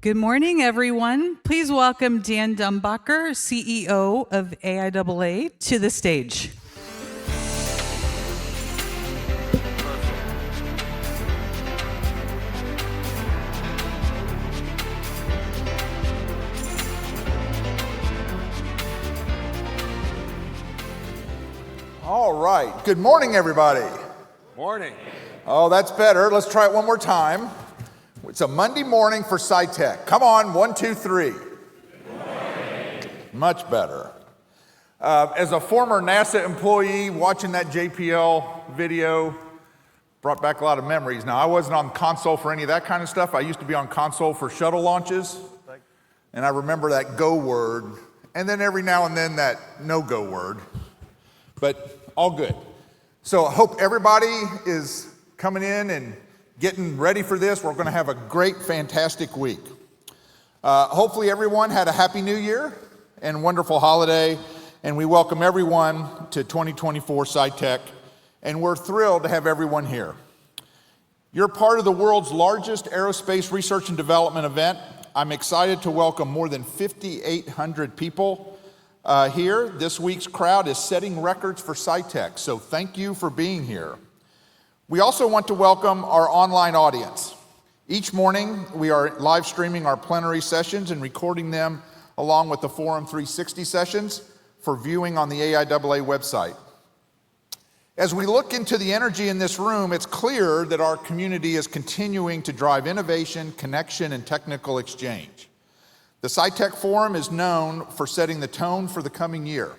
Good morning, everyone. Please welcome Dan Dumbacher, CEO of AIAA, to the stage. All right. Good morning, everybody. Morning. Oh, that's better. Let's try it one more time. It's a Monday morning for SciTech. Come on, 1, 2, 3. Much better. As a former NASA employee, watching that JPL video brought back a lot of memories. Now, I wasn't on console for any of that kind of stuff. I used to be on console for shuttle launches, and I remember that go word, and then every now and then that no-go word, but all good. So I hope everybody is coming in and getting ready for this. We're going to have a great, fantastic week. Hopefully everyone had a happy new year and wonderful holiday, and we welcome everyone to 2024 SciTech, and we're thrilled to have everyone here. You're part of the world's largest aerospace research and development event. I'm excited to welcome more than 5,800 people here. This week's crowd is setting records for SciTech, so thank you for being here. We also want to welcome our online audience. Each morning, we are live streaming our plenary sessions and recording them along with the Forum 360 sessions for viewing on the AIAA website. As we look into the energy in this room, it's clear that our community is continuing to drive innovation, connection, and technical exchange. The SciTech Forum is known for setting the tone for the coming year.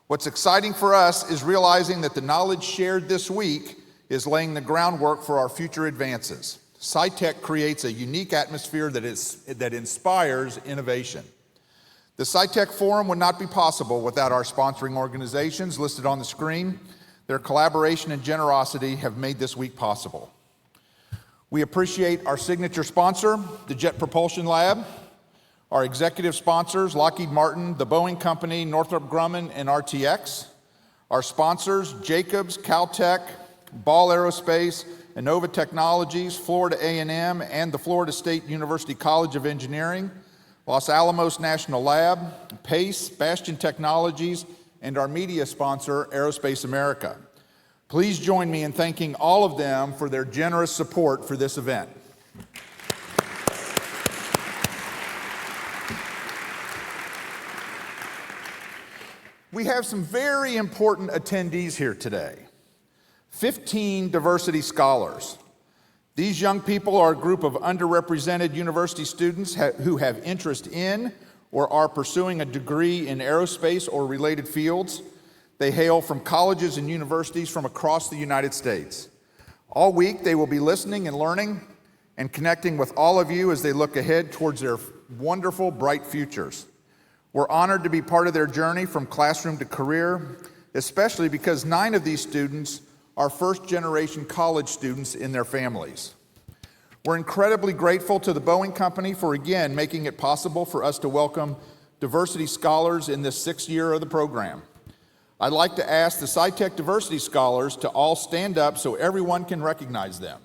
What's exciting for us is realizing that the knowledge shared this week is laying the groundwork for our future advances. SciTech creates a unique atmosphere that inspires innovation. The SciTech Forum would not be possible without our sponsoring organizations listed on the screen. Their collaboration and generosity have made this week possible. We appreciate our signature sponsor, the Jet Propulsion Lab, our executive sponsors, Lockheed Martin, the Boeing Company, Northrop Grumman, and RTX, our sponsors, Jacobs, Caltech, Ball Aerospace, Innova Technologies, Florida A&M, and the Florida State University College of Engineering, Los Alamos National Lab, PACE, Bastion Technologies, and our media sponsor, Aerospace America. Please join me in thanking all of them for their generous support for this event. We have some very important attendees here today. 15 diversity scholars. These young people are a group of underrepresented university students who have interest in or are pursuing a degree in aerospace or related fields. They hail from colleges and universities from across the United States. All week, they will be listening and learning and connecting with all of you as they look ahead towards their wonderful, bright futures. We're honored to be part of their journey from classroom to career, especially because 9 of these students are first-generation college students in their families. We're incredibly grateful to the Boeing Company for, again, making it possible for us to welcome diversity scholars in this 6th year of the program. I'd like to ask the SciTech diversity scholars to all stand up so everyone can recognize them.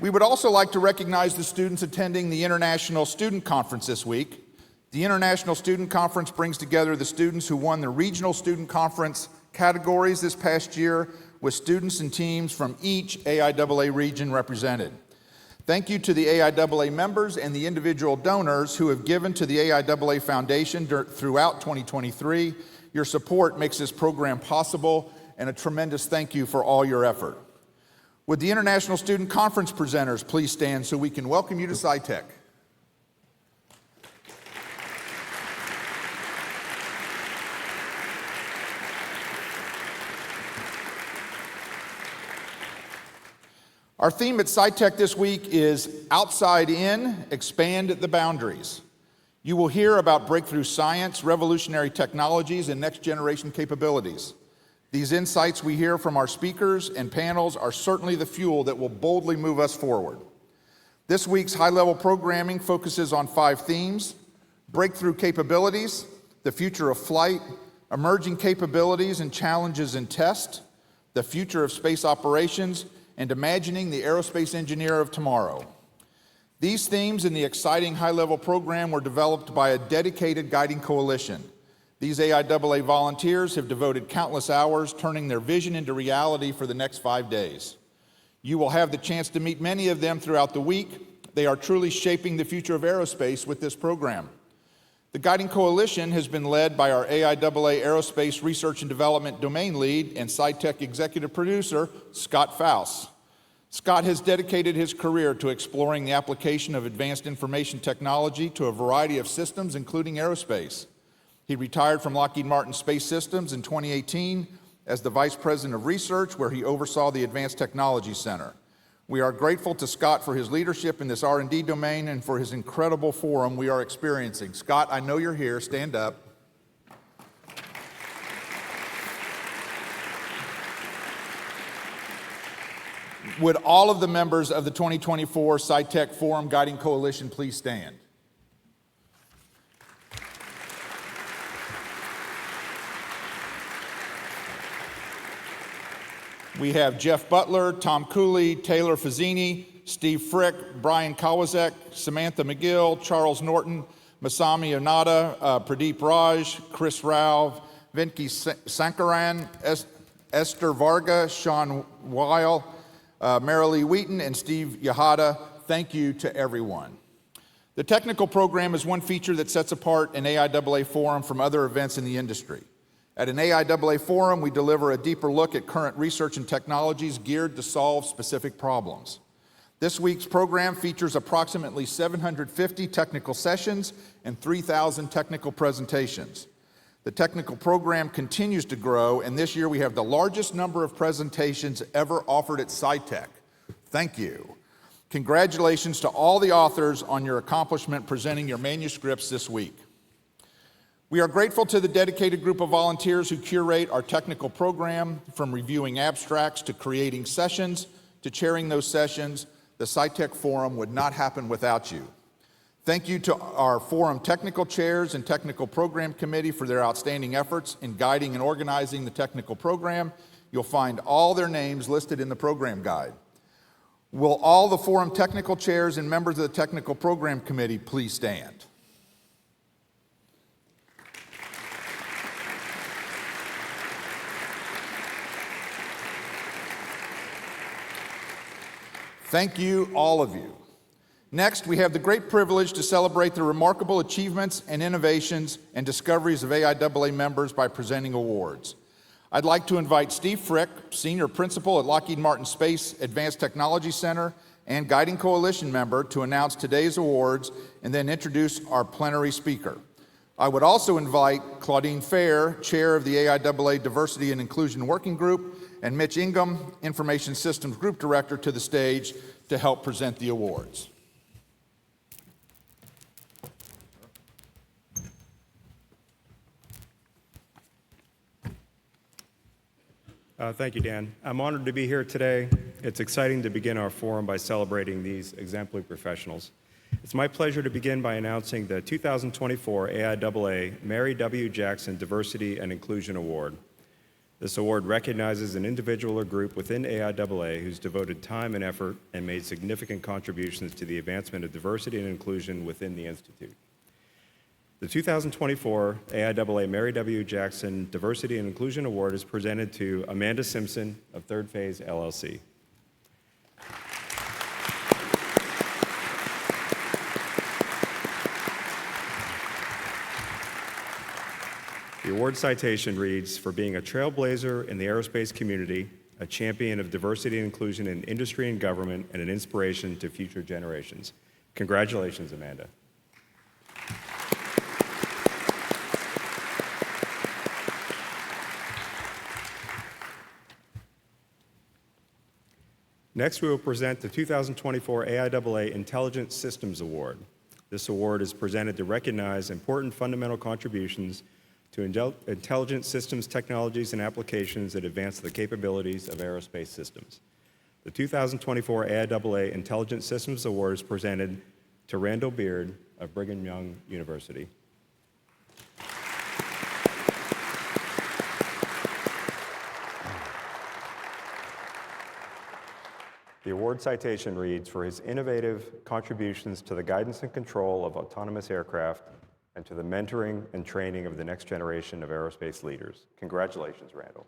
We would also like to recognize the students attending the International Student Conference this week. The International Student Conference brings together the students who won the Regional Student Conference categories this past year, with students and teams from each AIAA region represented. Thank you to the AIAA members and the individual donors who have given to the AIAA Foundation throughout 2023. Your support makes this program possible, and a tremendous thank you for all your effort. Would the International Student Conference presenters please stand so we can welcome you to SciTech? Our theme at SciTech this week is Outside In, Expand the Boundaries. You will hear about breakthrough science, revolutionary technologies, and next-generation capabilities. These insights we hear from our speakers and panels are certainly the fuel that will boldly move us forward. This week's high-level programming focuses on 5 themes: breakthrough capabilities, the future of flight, emerging capabilities and challenges in test, the future of space operations, and imagining the aerospace engineer of tomorrow. These themes in the exciting high-level program were developed by a dedicated guiding coalition. These AIAA volunteers have devoted countless hours turning their vision into reality for the next 5 days. You will have the chance to meet many of them throughout the week. They are truly shaping the future of aerospace with this program. The Guiding Coalition has been led by our AIAA Aerospace Research and Development Domain Lead and SciTech Executive Producer, Scott Faust. Scott has dedicated his career to exploring the application of advanced information technology to a variety of systems, including aerospace. He retired from Lockheed Martin Space Systems in 2018 as the Vice President of Research, where he oversaw the Advanced Technology Center. We are grateful to Scott for his leadership in this R&D domain and for his incredible forum we are experiencing. Scott, I know you're here. Stand up. Would all of the members of the 2024 SciTech Forum Guiding Coalition please stand? We have Jeff Butler, Tom Cooley, Taylor Fazzini, Steve Frick, Brian Kawasek, Samantha McGill, Charles Norton, Masami Onada, Pradeep Raj, Chris Rao, Venki Sankaran, Esther Varga, Sean Weil, Marilee Wheaton, and Steve Yahada. Thank you to everyone. The technical program is one feature that sets apart an AIAA Forum from other events in the industry. At an AIAA Forum, we deliver a deeper look at current research and technologies geared to solve specific problems. This week's program features approximately 750 technical sessions and 3,000 technical presentations. The technical program continues to grow, and this year we have the largest number of presentations ever offered at SciTech. Thank you. Congratulations to all the authors on your accomplishment presenting your manuscripts this week. We are grateful to the dedicated group of volunteers who curate our technical program, from reviewing abstracts to creating sessions to chairing those sessions. The SciTech Forum would not happen without you. Thank you to our forum technical chairs and technical program committee for their outstanding efforts in guiding and organizing the technical program. You'll find all their names listed in the program guide. Will all the forum technical chairs and members of the technical program committee please stand? Thank you, all of you. Next, we have the great privilege to celebrate the remarkable achievements and innovations and discoveries of AIAA members by presenting awards. I'd like to invite Steve Frick, Senior Principal at Lockheed Martin Space Advanced Technology Center and Guiding Coalition member, to announce today's awards and then introduce our plenary speaker. I would also invite Claudine Fair, Chair of the AIAA Diversity and Inclusion Working Group, and Mitch Ingham, Information Systems Group Director, to the stage to help present the awards. Thank you, Dan. I'm honored to be here today. It's exciting to begin our forum by celebrating these exemplary professionals. It's my pleasure to begin by announcing the 2024 AIAA Mary W. Jackson Diversity and Inclusion Award. This award recognizes an individual or group within AIAA who's devoted time and effort and made significant contributions to the advancement of diversity and inclusion within the Institute. The 2024 AIAA Mary W. Jackson Diversity and Inclusion Award is presented to Amanda Simpson of Third Phase LLC. The award citation reads, "For being a trailblazer in the aerospace community, a champion of diversity and inclusion in industry and government, and an inspiration to future generations." Congratulations, Amanda. Next, we will present the 2024 AIAA Intelligent Systems Award. This award is presented to recognize important fundamental contributions to intelligent systems technologies and applications that advance the capabilities of aerospace systems. The 2024 AIAA Intelligent Systems Award is presented to Randall Beard of Brigham Young University. The award citation reads for his innovative contributions to the guidance and control of autonomous aircraft and to the mentoring and training of the next generation of aerospace leaders. Congratulations, Randall.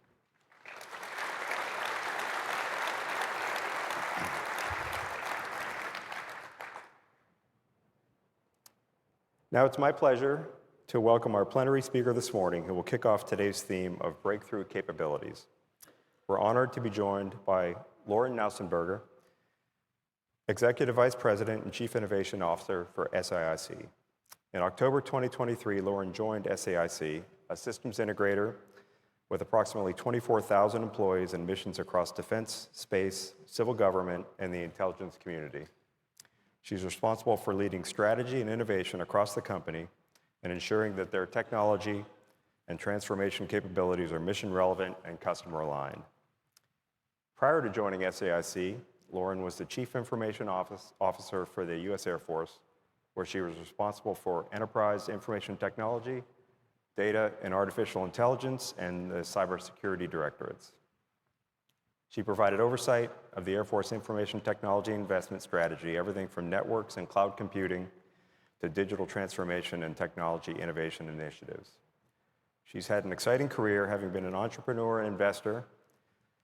Now it's my pleasure to welcome our plenary speaker this morning, who will kick off today's theme of breakthrough capabilities. We're honored to be joined by Lauren Knausenberger, Executive Vice President and Chief Innovation Officer for SAIC. In October 2023, Lauren joined SAIC, a systems integrator with approximately 24,000 employees and missions across defense, space, civil government, and the intelligence community. She's responsible for leading strategy and innovation across the company and ensuring that their technology and transformation capabilities are mission relevant and customer aligned. Prior to joining SAIC, Lauren was the Chief Information Officer for the U.S. Air Force, where she was responsible for enterprise information technology, data and artificial intelligence, and the cybersecurity directorates. She provided oversight of the Air Force information technology investment strategy, everything from networks and cloud computing to digital transformation and technology innovation initiatives. She's had an exciting career, having been an entrepreneur and investor,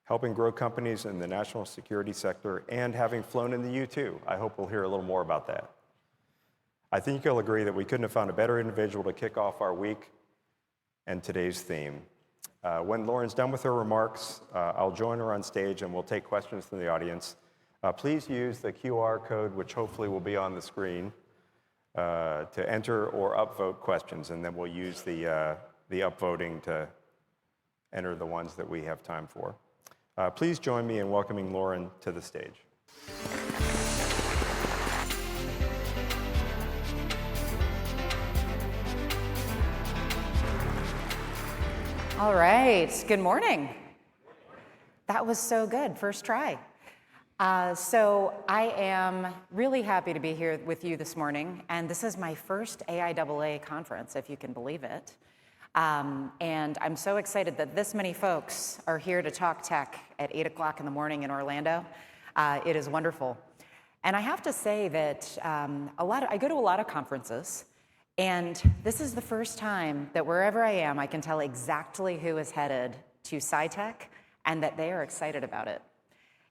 helping grow companies in the national security sector, and having flown in the U-2. I hope we'll hear a little more about that. I think you'll agree that we couldn't have found a better individual to kick off our week and today's theme. When Lauren's done with her remarks, I'll join her on stage and we'll take questions from the audience. Please use the QR code, which hopefully will be on the screen, to enter or upvote questions, and then we'll use the upvoting to enter the ones that we have time for. Please join me in welcoming Lauren to the stage. All right, good morning. That was so good, first try. So I am really happy to be here with you this morning, and this is my first AIAA conference, if you can believe it. And I'm so excited that this many folks are here to talk tech at 8 o'clock in the morning in Orlando. It is wonderful. And I have to say that I go to a lot of conferences, and this is the first time that wherever I am, I can tell exactly who is headed to SciTech and that they are excited about it.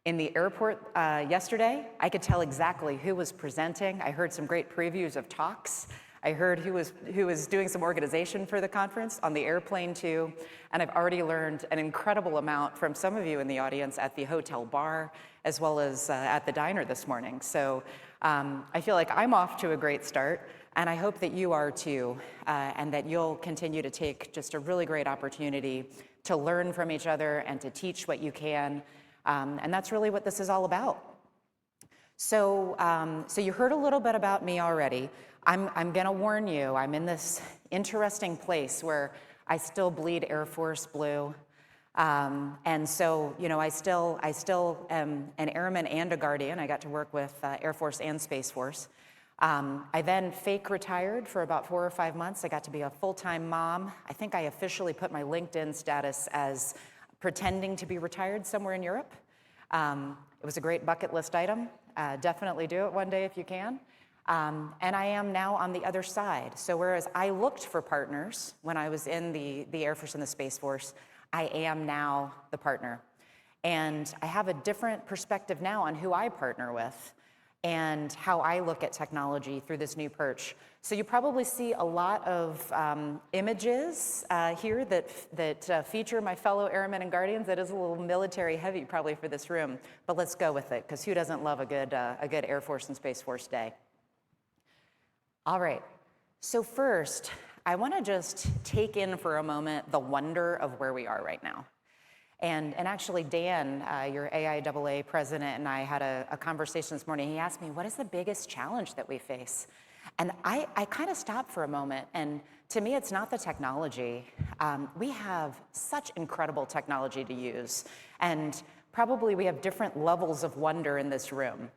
In the airport yesterday, I could tell exactly who was presenting. I heard some great previews of talks. I heard who was doing some organization for the conference on the airplane too, and I've already learned an incredible amount from some of you in the audience at the hotel bar, as well as at the diner this morning. So I feel like I'm off to a great start, and I hope that you are too, and that you'll continue to take just a really great opportunity to learn from each other and to teach what you can, and that's really what this is all about. So you heard a little bit about me already. I'm gonna warn you, I'm in this interesting place where I still bleed Air Force blue. And so, you know, I still am an airman and a guardian. I got to work with Air Force and Space Force. I then fake retired for about 4 or 5 months. I got to be a full-time mom. I think I officially put my LinkedIn status as pretending to be retired somewhere in Europe. It was a great bucket list item. Definitely do it one day if you can. And I am now on the other side. So whereas I looked for partners when I was in the Air Force and the Space Force, I am now the partner. And I have a different perspective now on who I partner with and how I look at technology through this new perch. So you probably see a lot of images here that feature my fellow airmen and guardians. That is a little military heavy probably for this room, but let's go with it, because who doesn't love a good Air Force and Space Force day? All right, so first, I want to just take in for a moment the wonder of where we are right now. And actually, Dan, your AIAA president, and I had a conversation this morning. He asked me, what is the biggest challenge that we face? And I kind of stopped for a moment, and to me, it's not the technology. We have such incredible technology to use, and probably we have different levels of wonder in this room.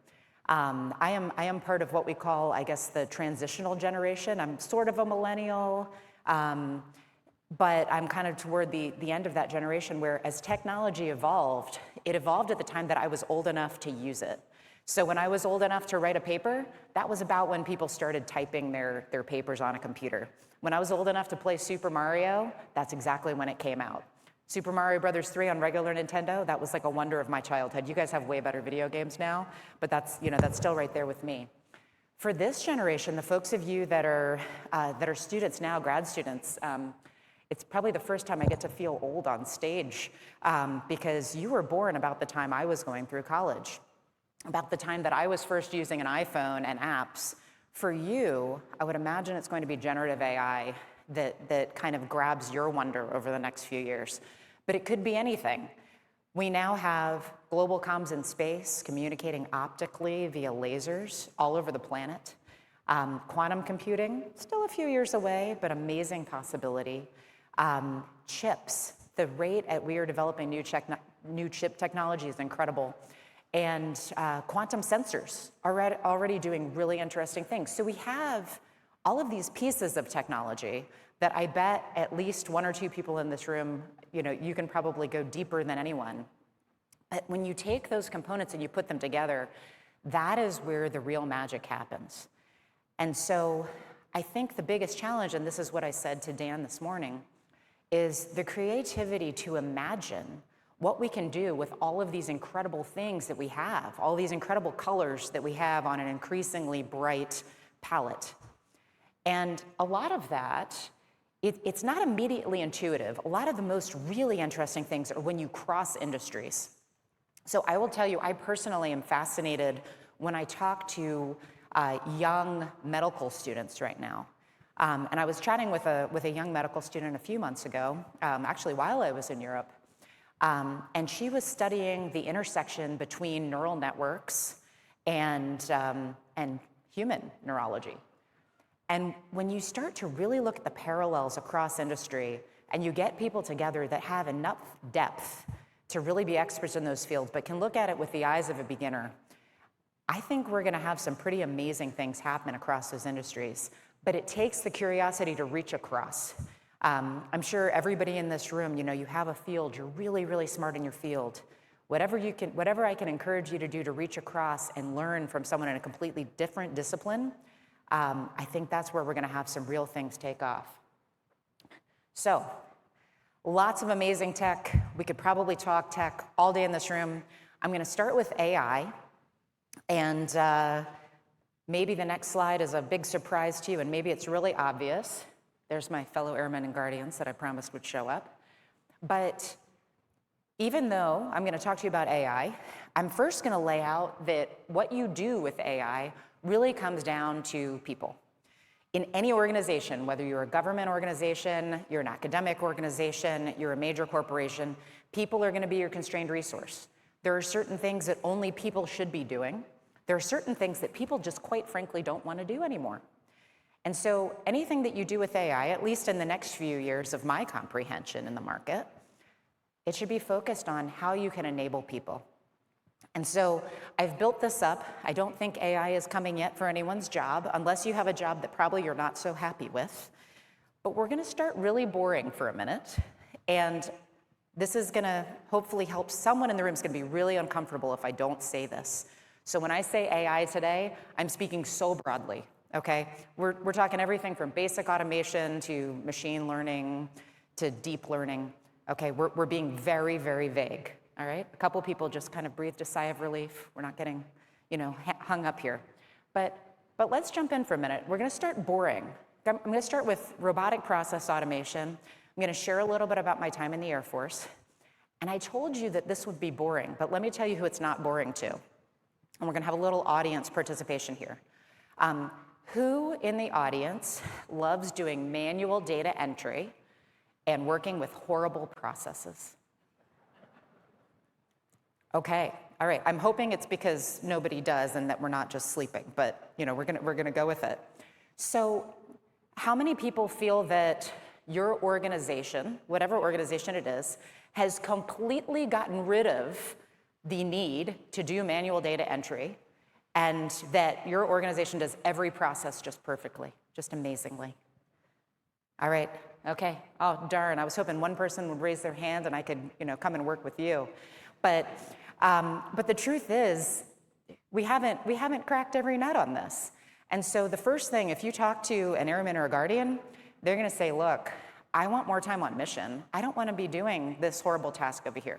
I am part of what we call, I guess, the transitional generation. I'm sort of a millennial, but I'm kind of toward the end of that generation where as technology evolved, It evolved at the time that I was old enough to use it. So when I was old enough to write a paper, that was about when people started typing their papers on a computer. When I was old enough to play Super Mario, that's exactly when it came out. Super Mario Brothers 3 on regular Nintendo, that was like a wonder of my childhood. You guys have way better video games now, but that's still right there with me. For this generation, the folks of you that are students now, grad students, it's probably the first time I get to feel old on stage because you were born about the time I was going through college, about the time that I was first using an iPhone and apps. For you, I would imagine it's going to be generative AI that kind of grabs your wonder over the next few years. But it could be anything. We now have global comms in space, communicating optically via lasers all over the planet. Quantum computing, still a few years away, but amazing possibility. Chips, the rate at we are developing new chip technology is incredible. And quantum sensors are already doing really interesting things. So we have all of these pieces of technology that I bet at least one or two people in this room, you can probably go deeper than anyone. But when you take those components and you put them together, that is where the real magic happens. And so I think the biggest challenge, and this is what I said to Dan this morning, is the creativity to imagine what we can do with all of these incredible things that we have, all these incredible colors that we have on an increasingly bright palette. And a lot of that, it's not immediately intuitive. A lot of the most really interesting things are when you cross industries. So I will tell you, I personally am fascinated when I talk to young medical students right now. And I was chatting with a young medical student a few months ago, actually while I was in Europe. And she was studying the intersection between neural networks and human neurology. And when you start to really look at the parallels across industry and you get people together that have enough depth to really be experts in those fields, but can look at it with the eyes of a beginner, I think we're gonna have some pretty amazing things happen across those industries. But it takes the curiosity to reach across. I'm sure everybody in this room, you have a field, you're really, really smart in your field. Whatever I can encourage you to do to reach across and learn from someone in a completely different discipline, I think that's where we're gonna have some real things take off. So, lots of amazing tech. We could probably talk tech all day in this room. I'm gonna start with AI, and maybe the next slide is a big surprise to you, and maybe it's really obvious. There's my fellow airmen and guardians that I promised would show up. But even though I'm gonna talk to you about AI, I'm first gonna lay out that what you do with AI really comes down to people. In any organization, whether you're a government organization, you're an academic organization, you're a major corporation, people are gonna be your constrained resource. There are certain things that only people should be doing. There are certain things that people just quite frankly don't want to do anymore. And so anything that you do with AI, at least in the next few years of my comprehension in the market, it should be focused on how you can enable people. And so I've built this up. I don't think AI is coming yet for anyone's job, unless you have a job that probably you're not so happy with. But we're gonna start really boring for a minute. And this is gonna hopefully help someone in the room. Is gonna be really uncomfortable if I don't say this. So when I say AI today, I'm speaking so broadly, okay? We're talking everything from basic automation to machine learning to deep learning, okay? We're being very, very vague, all right? A couple people just kind of breathed a sigh of relief. We're not getting, hung up here. But let's jump in for a minute. We're gonna start boring. I'm gonna start with robotic process automation. I'm gonna share a little bit about my time in the Air Force. And I told you that this would be boring, but let me tell you who it's not boring to. And we're gonna have a little audience participation here. Who in the audience loves doing manual data entry and working with horrible processes? Okay, all right. I'm hoping it's because nobody does and that we're not just sleeping, but we're gonna go with it. So how many people feel that your organization, whatever organization it is, has completely gotten rid of the need to do manual data entry, and that your organization does every process just perfectly, just amazingly? All right, okay. Oh, darn, I was hoping one person would raise their hand and I could, come and work with you. But the truth is, we haven't cracked every nut on this. And so the first thing, if you talk to an airman or a guardian, they're going to say, look, I want more time on mission. I don't want to be doing this horrible task over here.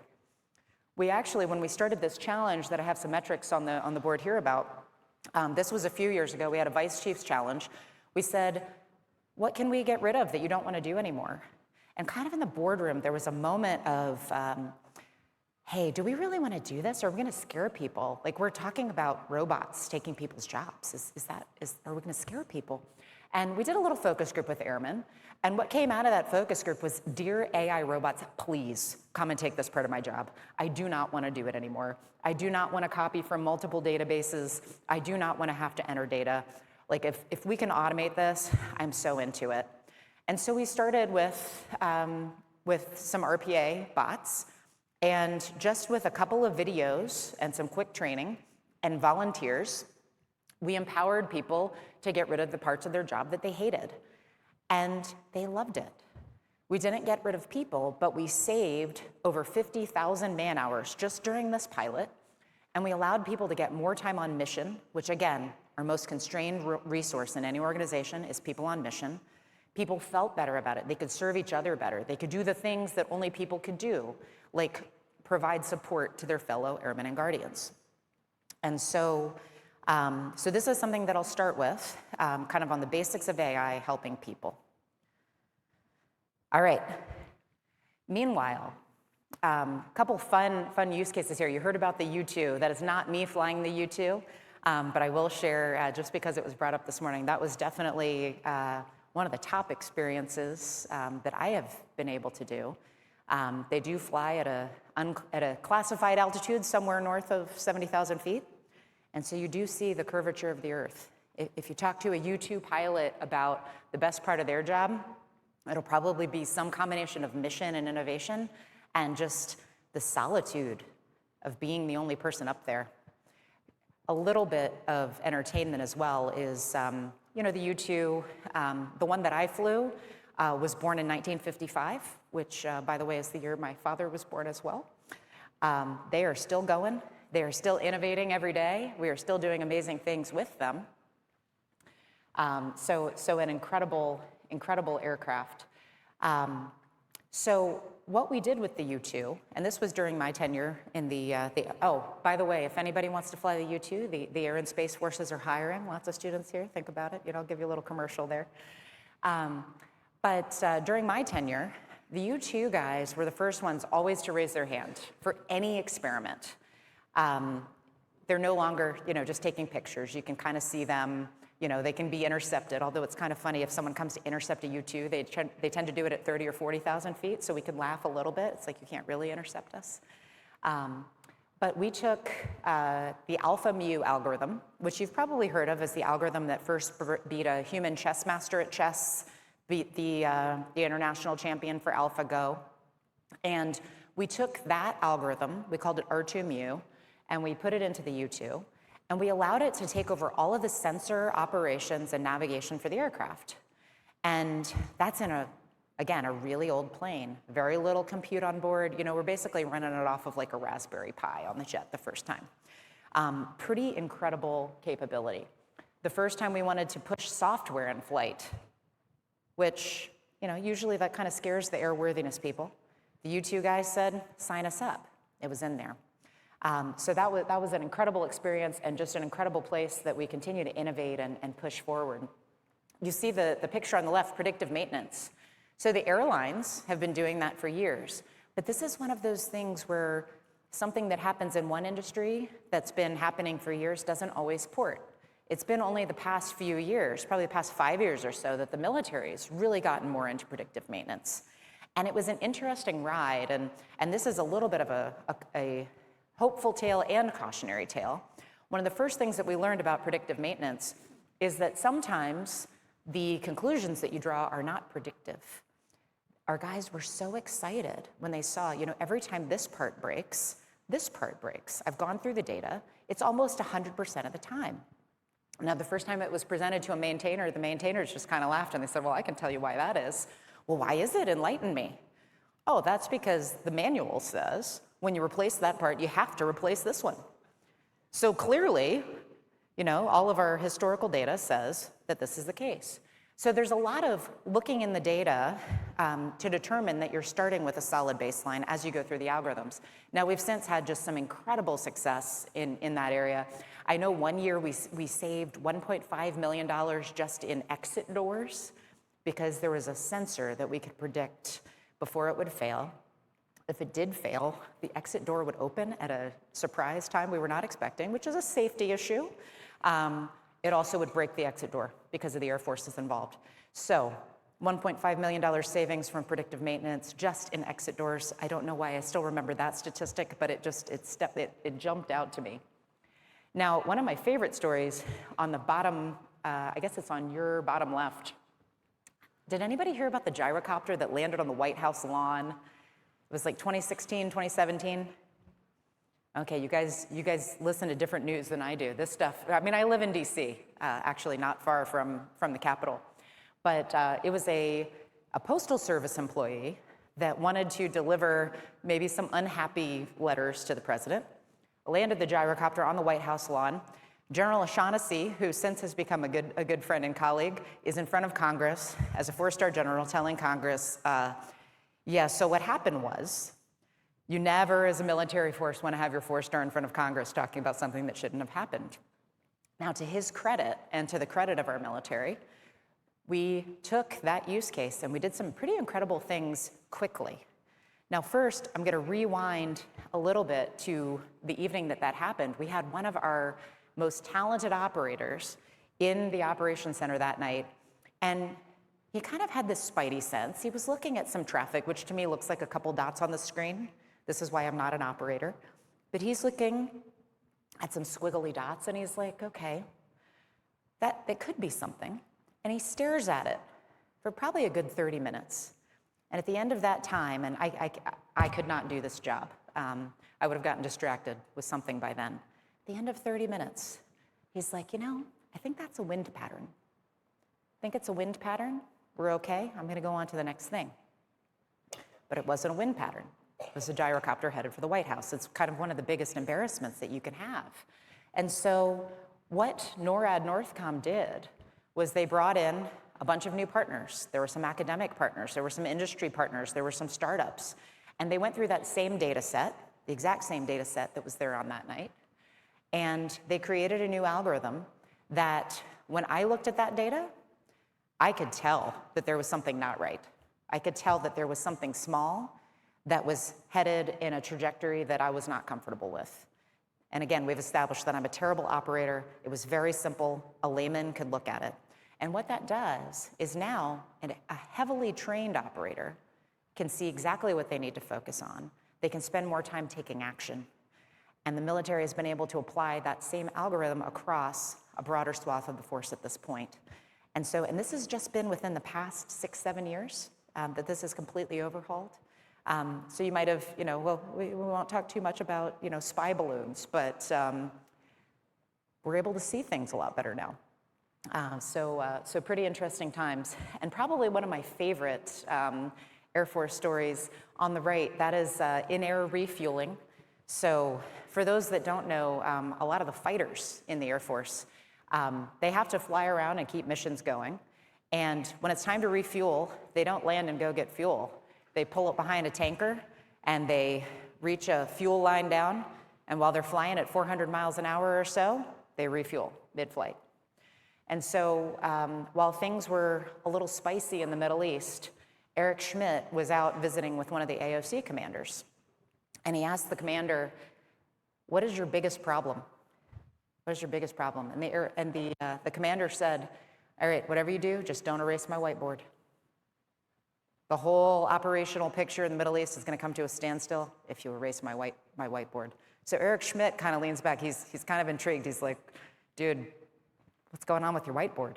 We actually, when we started this challenge that I have some metrics on the board here about, this was a few years ago. We had a Vice Chiefs challenge. We said, what can we get rid of that you don't want to do anymore? And kind of in the boardroom, there was a moment of, hey, do we really want to do this? Or are we going to scare people? Like, we're talking about robots taking people's jobs. Are we going to scare people? And we did a little focus group with airmen. And what came out of that focus group was, dear AI robots, please come and take this part of my job. I do not want to do it anymore. I do not want to copy from multiple databases. I do not want to have to enter data. Like, if we can automate this, I'm so into it. And so we started with some RPA bots, and just with a couple of videos and some quick training and volunteers, we empowered people to get rid of the parts of their job that they hated. And they loved it. We didn't get rid of people, but we saved over 50,000 man hours just during this pilot. And we allowed people to get more time on mission, which again, our most constrained resource in any organization is people on mission. People felt better about it. They could serve each other better. They could do the things that only people could do, like provide support to their fellow airmen and guardians. And so this is something that I'll start with, kind of on the basics of AI helping people. All right. Meanwhile, a couple fun use cases here. You heard about the U2. That is not me flying the U2, but I will share, just because it was brought up this morning, that was definitely one of the top experiences that I have been able to do. They do fly at a classified altitude somewhere north of 70,000 feet. And so you do see the curvature of the Earth. If you talk to a U2 pilot about the best part of their job, it'll probably be some combination of mission and innovation and just the solitude of being the only person up there. A little bit of entertainment as well is, the U2, the one that I flew was born in 1955, which, by the way, is the year my father was born as well. They are still going. They are still innovating every day. We are still doing amazing things with them. So an incredible aircraft. So what we did with the U2, and this was during my tenure in by the way, if anybody wants to fly the U2, the Air and Space Forces are hiring lots of students here. Think about it. I'll give you a little commercial there. But during my tenure, the U2 guys were the first ones always to raise their hand for any experiment. They're no longer, just taking pictures. You can kind of see them. They can be intercepted, although it's kind of funny if someone comes to intercept a U2, they tend to do it at 30 or 40,000 feet, so we can laugh a little bit. It's like you can't really intercept us. But we took the alpha mu algorithm, which you've probably heard of as the algorithm that first beat a human chess master at chess, beat the international champion for AlphaGo. And we took that algorithm, we called it R2 mu, and we put it into the U2. And we allowed it to take over all of the sensor operations and navigation for the aircraft. And that's in a really old plane, very little compute on board. We're basically running it off of like a Raspberry Pi on the jet the first time. Pretty incredible capability. The first time we wanted to push software in flight, which, usually that kind of scares the airworthiness people. The U2 guys said, sign us up. It was in there. So that was an incredible experience and just an incredible place that we continue to innovate and push forward. You see the picture on the left, predictive maintenance. So the airlines have been doing that for years. But this is one of those things where something that happens in one industry that's been happening for years doesn't always port. It's been only the past few years, probably the past 5 years or so, that the military's really gotten more into predictive maintenance. And it was an interesting ride. And this is a little bit of a hopeful tale and cautionary tale. One of the first things that we learned about predictive maintenance is that sometimes the conclusions that you draw are not predictive. Our guys were so excited when they saw, every time this part breaks. I've gone through the data. It's almost 100% of the time. Now, the first time it was presented to a maintainer, the maintainers just kind of laughed and they said, well, I can tell you why that is. Well, why is it? Enlighten me. Oh, that's because the manual says when you replace that part, you have to replace this one. So clearly, all of our historical data says that this is the case. So there's a lot of looking in the data to determine that you're starting with a solid baseline as you go through the algorithms. Now, we've since had just some incredible success in that area. I know one year we saved $1.5 million just in exit doors because there was a sensor that we could predict before it would fail. If it did fail, the exit door would open at a surprise time we were not expecting, which is a safety issue. It also would break the exit door because of the Air Forces involved. So $1.5 million savings from predictive maintenance just in exit doors. I don't know why I still remember that statistic, but it jumped out to me. Now, one of my favorite stories on the bottom, I guess it's on your bottom left. Did anybody hear about the gyrocopter that landed on the White House lawn? It was like 2016, 2017. Okay, you guys listen to different news than I do. This stuff, I mean, I live in DC, actually not far from the Capitol. But it was a Postal Service employee that wanted to deliver maybe some unhappy letters to the president, landed the gyrocopter on the White House lawn. General O'Shaughnessy, who since has become a good friend and colleague, is in front of Congress as a 4-star general telling Congress, so what happened was, you never, as a military force, want to have your 4-star in front of Congress talking about something that shouldn't have happened. Now, to his credit, and to the credit of our military, we took that use case and we did some pretty incredible things quickly. Now, first, I'm going to rewind a little bit to the evening that happened. We had one of our most talented operators in the operations center that night, and he kind of had this spidey sense. He was looking at some traffic, which to me looks like a couple dots on the screen. This is why I'm not an operator. But he's looking at some squiggly dots, and he's like, okay, that could be something. And he stares at it for probably a good 30 minutes. And at the end of that time, and I could not do this job. I would have gotten distracted with something by then. At the end of 30 minutes, he's like, I think that's a wind pattern. Think it's a wind pattern? We're okay? I'm going to go on to the next thing. But it wasn't a wind pattern. It was a gyrocopter headed for the White House. It's kind of one of the biggest embarrassments that you can have. And so what NORAD Northcom did was they brought in a bunch of new partners. There were some academic partners. There were some industry partners. There were some startups. And they went through that same data set, the exact same data set that was there on that night. And they created a new algorithm that when I looked at that data, I could tell that there was something not right. I could tell that there was something small that was headed in a trajectory that I was not comfortable with. And again, we've established that I'm a terrible operator. It was very simple. A layman could look at it. And what that does is now a heavily trained operator can see exactly what they need to focus on. They can spend more time taking action. And the military has been able to apply that same algorithm across a broader swath of the force at this point. And this has just been within the past 6-7 years that this is completely overhauled. So you might have, we won't talk too much about, spy balloons, but we're able to see things a lot better now. So pretty interesting times. And probably one of my favorite Air Force stories on the right, that is in-air refueling. So for those that don't know, a lot of the fighters in the Air Force, they have to fly around and keep missions going. And when it's time to refuel, they don't land and go get fuel. They pull up behind a tanker and they reach a fuel line down. And while they're flying at 400 miles an hour or so, they refuel mid-flight. And so while things were a little spicy in the Middle East, Eric Schmidt was out visiting with one of the AOC commanders. And he asked the commander, what is your biggest problem? What is your biggest problem? And the commander said, all right, whatever you do, just don't erase my whiteboard. The whole operational picture in the Middle East is going to come to a standstill if you erase my whiteboard. So Eric Schmidt kind of leans back. He's kind of intrigued. He's like, dude, what's going on with your whiteboard?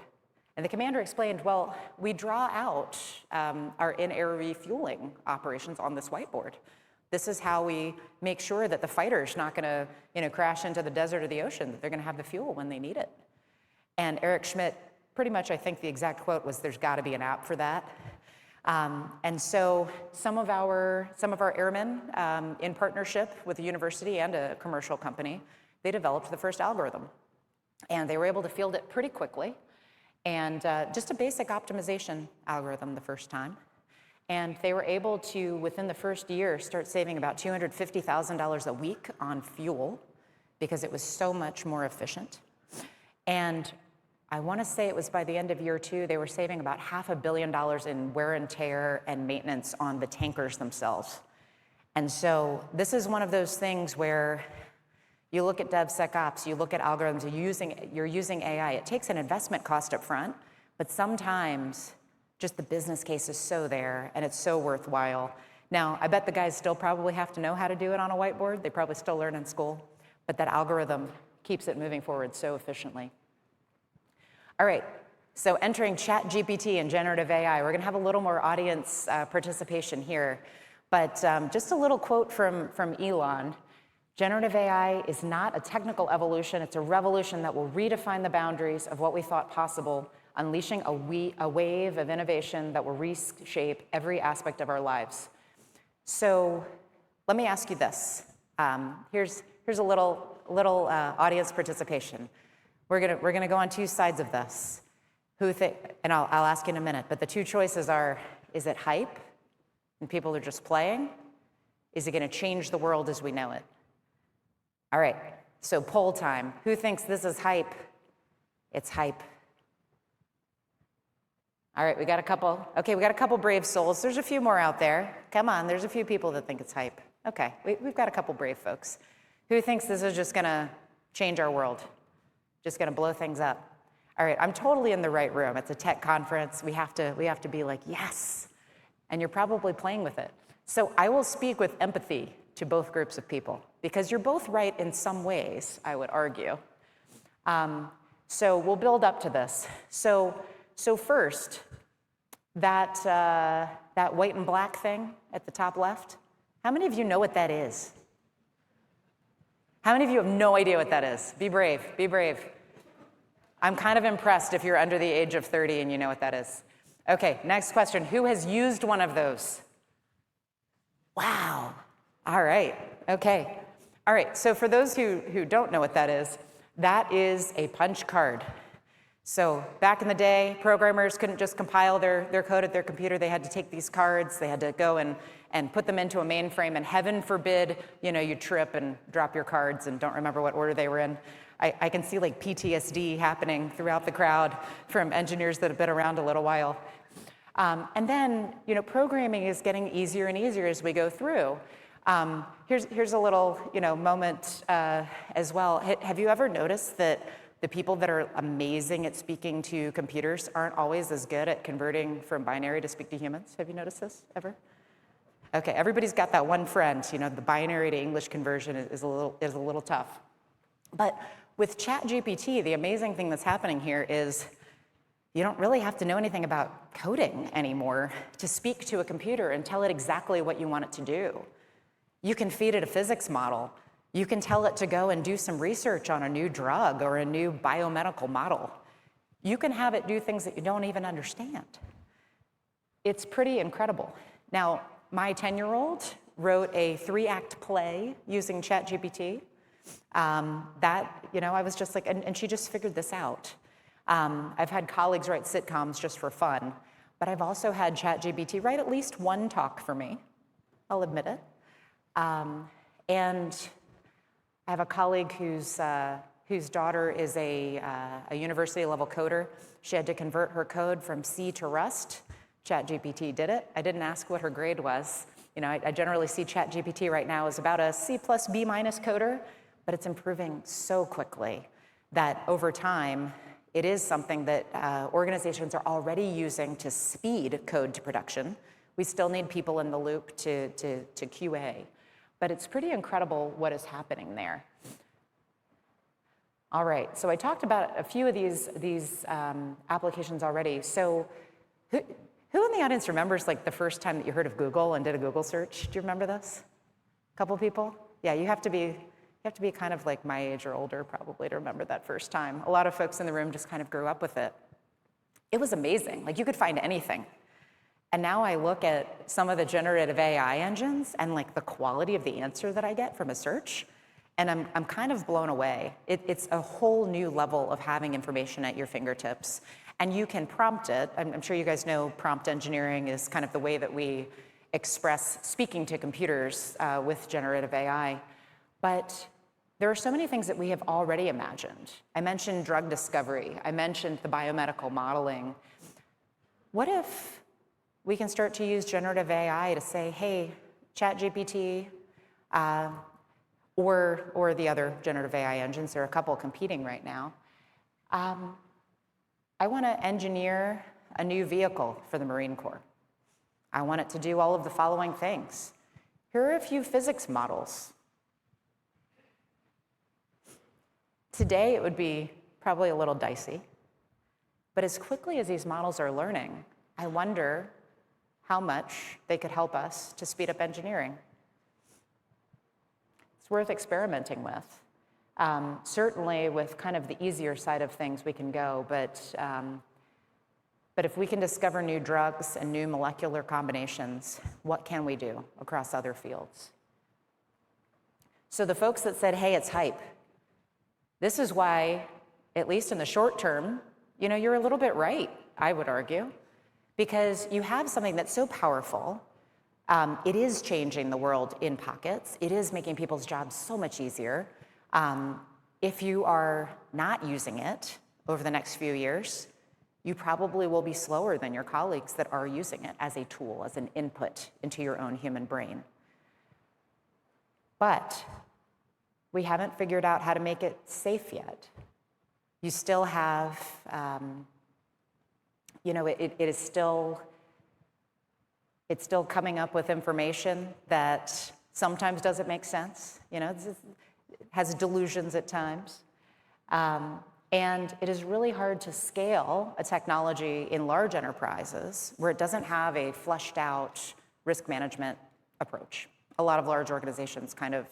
And the commander explained, well, we draw out our in-air refueling operations on this whiteboard. This is how we make sure that the fighter's not going to crash into the desert or the ocean, that they're going to have the fuel when they need it. And Eric Schmidt, pretty much I think the exact quote was, there's got to be an app for that. And so some of our airmen, in partnership with a university and a commercial company, they developed the first algorithm. And they were able to field it pretty quickly. And just a basic optimization algorithm the first time. And they were able to, within the first year, start saving about $250,000 a week on fuel because it was so much more efficient. And I want to say it was by the end of year 2, they were saving about $500 million in wear and tear and maintenance on the tankers themselves. And so this is one of those things where you look at DevSecOps, you look at algorithms, you're using AI. It takes an investment cost up front, but sometimes just the business case is so there and it's so worthwhile. Now, I bet the guys still probably have to know how to do it on a whiteboard. They probably still learn in school, but that algorithm keeps it moving forward so efficiently. All right, so entering ChatGPT and generative AI, we're gonna have a little more audience participation here, but just a little quote from Elon. Generative AI is not a technical evolution, it's a revolution that will redefine the boundaries of what we thought possible, unleashing a wave of innovation that will reshape every aspect of our lives. So let me ask you this. Here's a little audience participation. We're gonna go on two sides of this. And I'll ask you in a minute, but the two choices are, is it hype and people are just playing? Is it gonna change the world as we know it? All right, so poll time. Who thinks this is hype? It's hype. All right, we got a couple brave souls. There's a few more out there. Come on, there's a few people that think it's hype. Okay, we've got a couple brave folks. Who thinks this is just gonna change our world? Just gonna blow things up? All right, I'm totally in the right room. It's a tech conference. We have to be like, yes. And you're probably playing with it. So I will speak with empathy to both groups of people because you're both right in some ways, I would argue. So we'll build up to this. So first, that white and black thing at the top left, how many of you know what that is? How many of you have no idea what that is? Be brave, be brave. I'm kind of impressed if you're under the age of 30 and you know what that is. Okay, next question. Who has used one of those? Wow. All right, okay. All right, so for those who don't know what that is a punch card. So back in the day, programmers couldn't just compile their code at their computer. They had to take these cards, they had to go and put them into a mainframe, and heaven forbid, you trip and drop your cards and don't remember what order they were in. I can see like PTSD happening throughout the crowd from engineers that have been around a little while. And then, programming is getting easier and easier as we go through. Here's a little, moment as well. Have you ever noticed that the people that are amazing at speaking to computers aren't always as good at converting from binary to speak to humans? Have you noticed this ever? Okay, everybody's got that one friend. The binary to English conversion is a little tough. But with ChatGPT, the amazing thing that's happening here is you don't really have to know anything about coding anymore to speak to a computer and tell it exactly what you want it to do. You can feed it a physics model. You can tell it to go and do some research on a new drug or a new biomedical model. You can have it do things that you don't even understand. It's pretty incredible. Now, my 10-year-old wrote a 3-act play using ChatGPT. I was just like, and she just figured this out. I've had colleagues write sitcoms just for fun, but I've also had ChatGPT write at least one talk for me. I'll admit it. And I have a colleague whose daughter is a university-level coder. She had to convert her code from C to Rust. ChatGPT did it. I didn't ask what her grade was. I generally see ChatGPT right now as about a C+ B- coder, but it's improving so quickly that over time, it is something that organizations are already using to speed code to production. We still need people in the loop to QA. But it's pretty incredible what is happening there. All right, so I talked about a few of these applications already. So who in the audience remembers like the first time that you heard of Google and did a Google search? Do you remember this? A couple people? Yeah, you have to be kind of like my age or older probably to remember that first time. A lot of folks in the room just kind of grew up with it. It was amazing. Like you could find anything. And now I look at some of the generative AI engines and like the quality of the answer that I get from a search, and I'm kind of blown away. It's a whole new level of having information at your fingertips. And you can prompt it. I'm sure you guys know prompt engineering is kind of the way that we express speaking to computers with generative AI. But there are so many things that we have already imagined. I mentioned drug discovery. I mentioned the biomedical modeling. What if we can start to use generative AI to say, hey, ChatGPT, or the other generative AI engines, there are a couple competing right now. I want to engineer a new vehicle for the Marine Corps. I want it to do all of the following things. Here are a few physics models. Today, it would be probably a little dicey, but as quickly as these models are learning, I wonder how much they could help us to speed up engineering. It's worth experimenting with. Certainly with kind of the easier side of things we can go, but if we can discover new drugs and new molecular combinations, what can we do across other fields? So the folks that said, hey, it's hype, this is why, at least in the short term, you're a little bit right, I would argue, because you have something that's so powerful. It is changing the world in pockets. It is making people's jobs so much easier. If you are not using it over the next few years, you probably will be slower than your colleagues that are using it as a tool, as an input into your own human brain. But we haven't figured out how to make it safe yet. You still have, it's still coming up with information that sometimes doesn't make sense. Has delusions at times. And it is really hard to scale a technology in large enterprises where it doesn't have a fleshed out risk management approach. A lot of large organizations kind of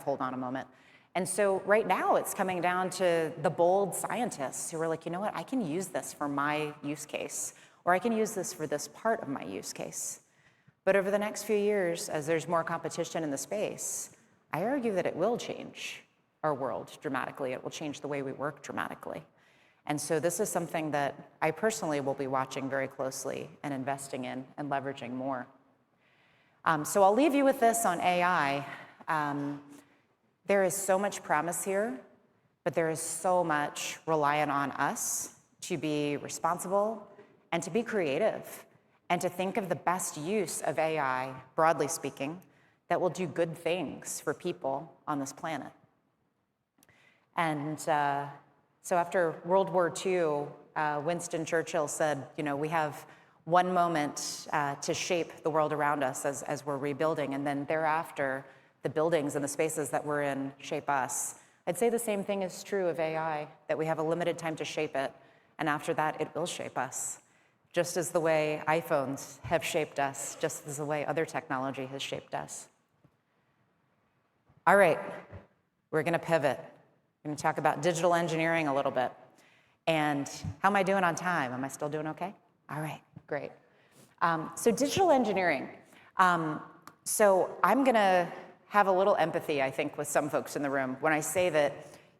hold on a moment. And so right now it's coming down to the bold scientists who are like, you know what, I can use this for my use case, or I can use this for this part of my use case. But over the next few years, as there's more competition in the space, I argue that it will change our world dramatically. It will change the way we work dramatically. And so this is something that I personally will be watching very closely and investing in and leveraging more. So I'll leave you with this on AI. There is so much promise here, but there is so much reliant on us to be responsible and to be creative and to think of the best use of AI, broadly speaking, that will do good things for people on this planet. And so after World War II, Winston Churchill said, we have one moment to shape the world around us as we're rebuilding, and then thereafter, the buildings and the spaces that we're in shape us. I'd say the same thing is true of AI, that we have a limited time to shape it, and after that, it will shape us. Just as the way iPhones have shaped us, just as the way other technology has shaped us. All right, we're gonna pivot. We're gonna talk about digital engineering a little bit. And how am I doing on time? Am I still doing okay? All right, great. So digital engineering. So I'm gonna have a little empathy, I think, with some folks in the room when I say that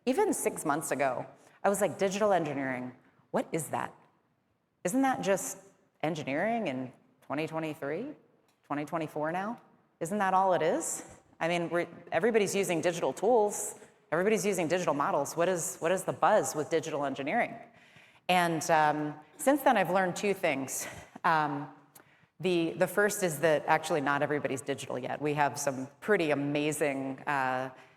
even 6 months ago, I was like, digital engineering, what is that? Isn't that just engineering in 2023, 2024 now? Isn't that all it is? I mean, everybody's using digital tools. Everybody's using digital models. What is the buzz with digital engineering? And since then, I've learned two things. The first is that actually not everybody's digital yet. We have some pretty amazing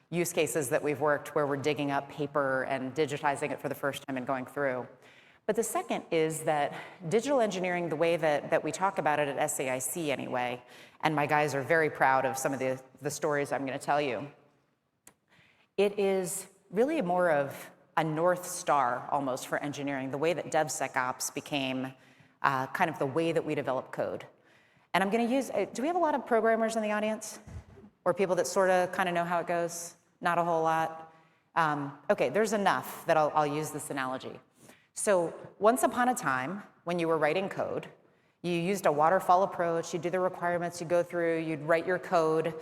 use cases that we've worked where we're digging up paper and digitizing it for the first time and going through. But the second is that digital engineering, the way that we talk about it at SAIC anyway, and my guys are very proud of some of the stories I'm going to tell you, it is really more of a North Star almost for engineering, the way that DevSecOps became kind of the way that we develop code. And I'm going to use, do we have a lot of programmers in the audience? Or people that sort of kind of know how it goes? Not a whole lot? Okay, there's enough that I'll use this analogy. So once upon a time, when you were writing code, You used a waterfall approach. You do the requirements, you go through, you'd write your code.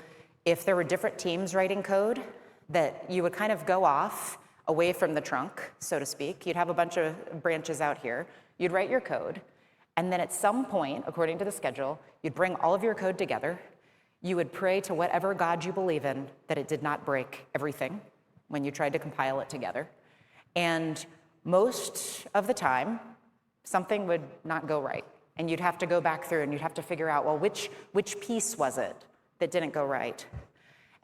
If there were different teams writing code, that you would kind of go off away from the trunk, so to speak. You'd have a bunch of branches out here. You'd write your code. And then at some point, according to the schedule, you'd bring all of your code together. You would pray to whatever God you believe in that it did not break everything when you tried to compile it together. And most of the time, something would not go right. And you'd have to go back through and you'd have to figure out, well, which piece was it that didn't go right?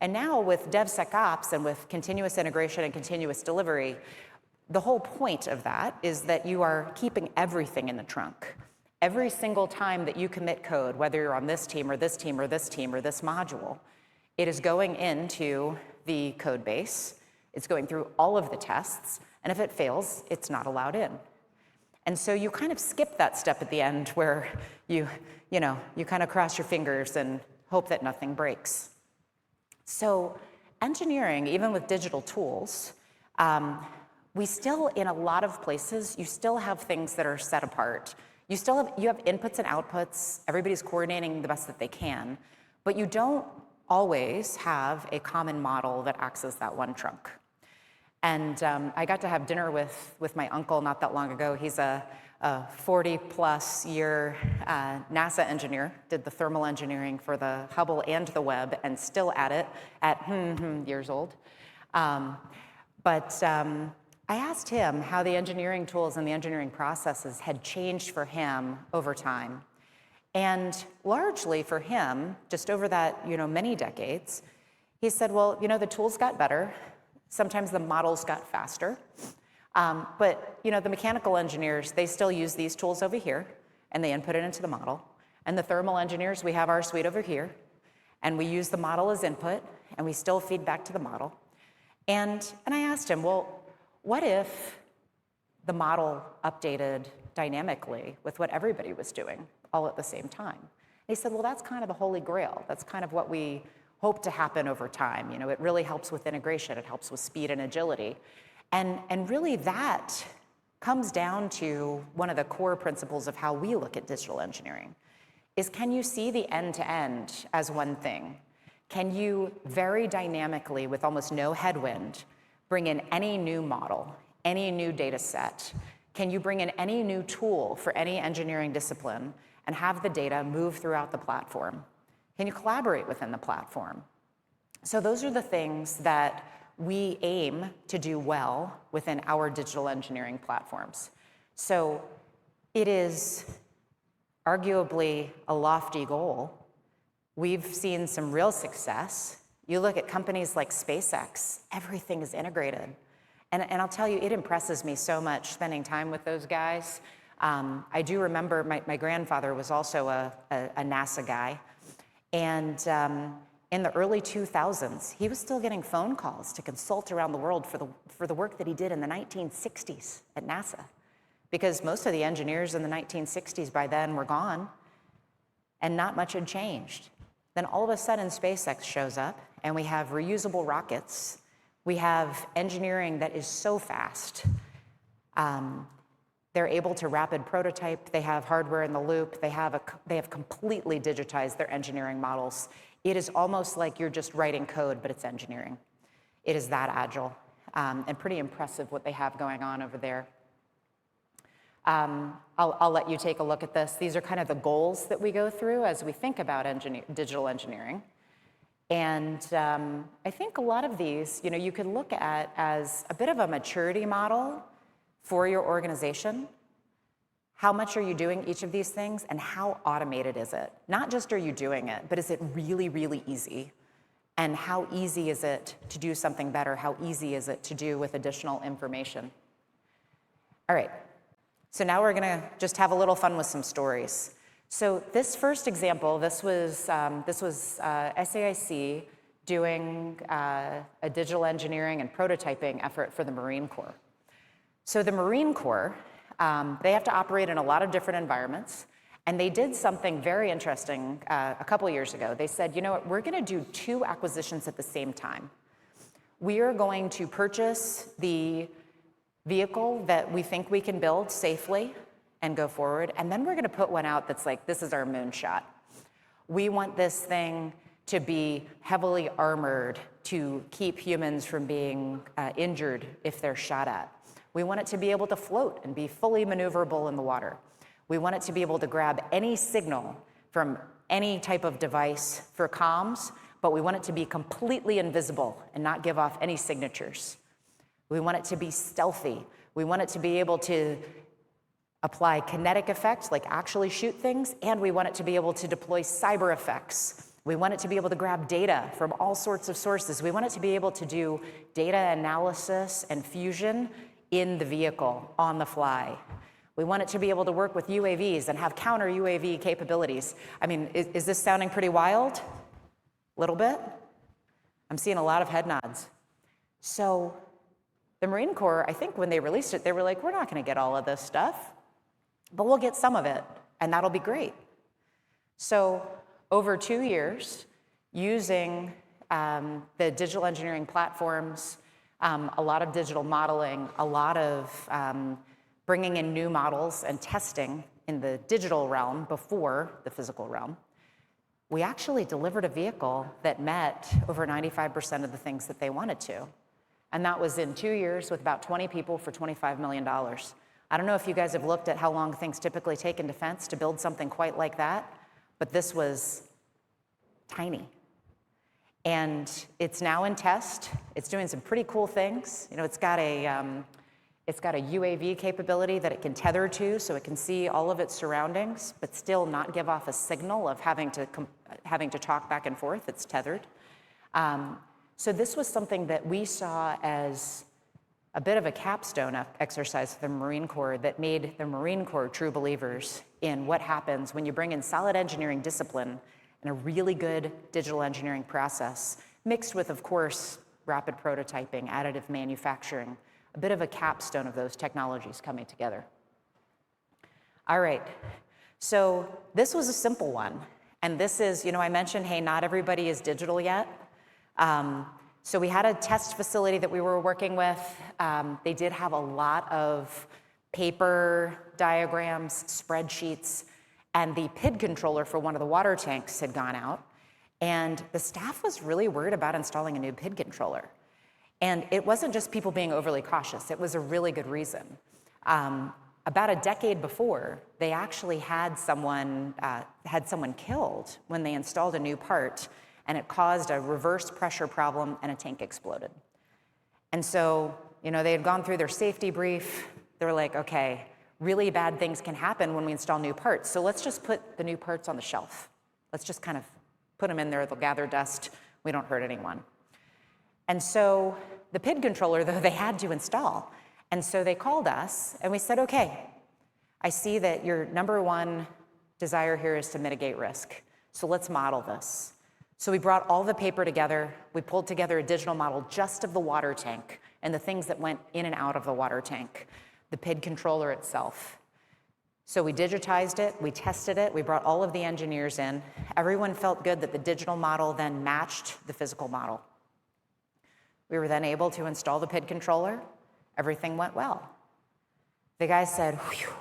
And now with DevSecOps and with continuous integration and continuous delivery, the whole point of that is that you are keeping everything in the trunk. Every single time that you commit code, whether you're on this team or this team or this team or this module, it is going into the code base. It's going through all of the tests. And if it fails, it's not allowed in. And so you kind of skip that step at the end where you kind of cross your fingers and hope that nothing breaks. So engineering, even with digital tools, we still, in a lot of places, you still have things that are set apart. You have inputs and outputs. Everybody's coordinating the best that they can, but you don't always have a common model that acts as that one trunk. And I got to have dinner with my uncle not that long ago. He's a 40-plus year NASA engineer, did the thermal engineering for the Hubble and the Webb, and still at it at years old. But I asked him how the engineering tools and the engineering processes had changed for him over time. And largely for him, just over that many decades, he said, well, the tools got better. Sometimes the models got faster. But the mechanical engineers, they still use these tools over here, and they input it into the model. And the thermal engineers, we have our suite over here, and we use the model as input, and we still feed back to the model. And I asked him, well, what if the model updated dynamically with what everybody was doing all at the same time? And he said, well, that's kind of the holy grail. That's kind of what we hope to happen over time. It really helps with integration. It helps with speed and agility. And really that comes down to one of the core principles of how we look at digital engineering, is can you see the end-to-end as one thing? Can you very dynamically, with almost no headwind, bring in any new model, any new data set? Can you bring in any new tool for any engineering discipline and have the data move throughout the platform? Can you collaborate within the platform? So those are the things that we aim to do well within our digital engineering platforms. So it is arguably a lofty goal. We've seen some real success. You look at companies like SpaceX, everything is integrated. And I'll tell you, it impresses me so much spending time with those guys. I do remember my grandfather was also a NASA guy. And in the early 2000s, he was still getting phone calls to consult around the world for the work that he did in the 1960s at NASA. Because most of the engineers in the 1960s by then were gone, and not much had changed. Then all of a sudden, SpaceX shows up, and we have reusable rockets. We have engineering that is so fast. They're able to rapid prototype. They have hardware in the loop. They have completely digitized their engineering models. It is almost like you're just writing code, but it's engineering. It is that agile, and pretty impressive what they have going on over there. I'll let you take a look at this. These are kind of the goals that we go through as we think about digital engineering. And I think a lot of these, you could look at as a bit of a maturity model for your organization. How much are you doing each of these things, and how automated is it? Not just are you doing it, but is it really, really easy? And how easy is it to do something better? How easy is it to do with additional information? All right, so now we're gonna just have a little fun with some stories. So this first example, this was SAIC doing a digital engineering and prototyping effort for the Marine Corps. So the Marine Corps, they have to operate in a lot of different environments, and they did something very interesting a couple years ago. They said, you know what, we're gonna do 2 acquisitions at the same time. We are going to purchase the vehicle that we think we can build safely and go forward. And then we're gonna put one out that's like, this is our moonshot. We want this thing to be heavily armored to keep humans from being injured if they're shot at. We want it to be able to float and be fully maneuverable in the water. We want it to be able to grab any signal from any type of device for comms, but we want it to be completely invisible and not give off any signatures. We want it to be stealthy. We want it to be able to apply kinetic effects, like actually shoot things, and we want it to be able to deploy cyber effects. We want it to be able to grab data from all sorts of sources. We want it to be able to do data analysis and fusion in the vehicle, on the fly. We want it to be able to work with UAVs and have counter UAV capabilities. I mean, is this sounding pretty wild? A little bit? I'm seeing a lot of head nods. So the Marine Corps, I think when they released it, they were like, we're not gonna get all of this stuff, but we'll get some of it, and that'll be great. So over 2 years, using the digital engineering platforms, a lot of digital modeling, a lot of bringing in new models and testing in the digital realm before the physical realm, we actually delivered a vehicle that met over 95% of the things that they wanted to. And that was in 2 years with about 20 people for $25 million. I don't know if you guys have looked at how long things typically take in defense to build something quite like that, but this was tiny. And it's now in test. It's doing some pretty cool things. You know, it's got a UAV capability that it can tether to, so it can see all of its surroundings, but still not give off a signal of having to talk back and forth. It's tethered. So this was something that we saw as a bit of a capstone exercise for the Marine Corps that made the Marine Corps true believers in what happens when you bring in solid engineering discipline and a really good digital engineering process, mixed with, of course, rapid prototyping, additive manufacturing, a bit of a capstone of those technologies coming together. All right, so this was a simple one. And this is, you know, I mentioned, hey, not everybody is digital yet. So we had a test facility that we were working with. They did have a lot of paper diagrams, spreadsheets, and the PID controller for one of the water tanks had gone out. And the staff was really worried about installing a new PID controller. And it wasn't just people being overly cautious, it was a really good reason. About a decade before, they actually had someone killed when they installed a new part, and it caused a reverse pressure problem and a tank exploded. And so, you know, they had gone through their safety brief. They were like, okay, really bad things can happen when we install new parts, so let's just put the new parts on the shelf. Let's just kind of put them in there, they'll gather dust, we don't hurt anyone. And so the PID controller, though, they had to install. And so they called us, and we said, okay, I see that your number one desire here is to mitigate risk, so let's model this. So we brought all the paper together, we pulled together a digital model just of the water tank and the things that went in and out of the water tank, the PID controller itself. So we digitized it, we tested it, we brought all of the engineers in. Everyone felt good that the digital model then matched the physical model. We were then able to install the PID controller. Everything went well. The guy said, whew,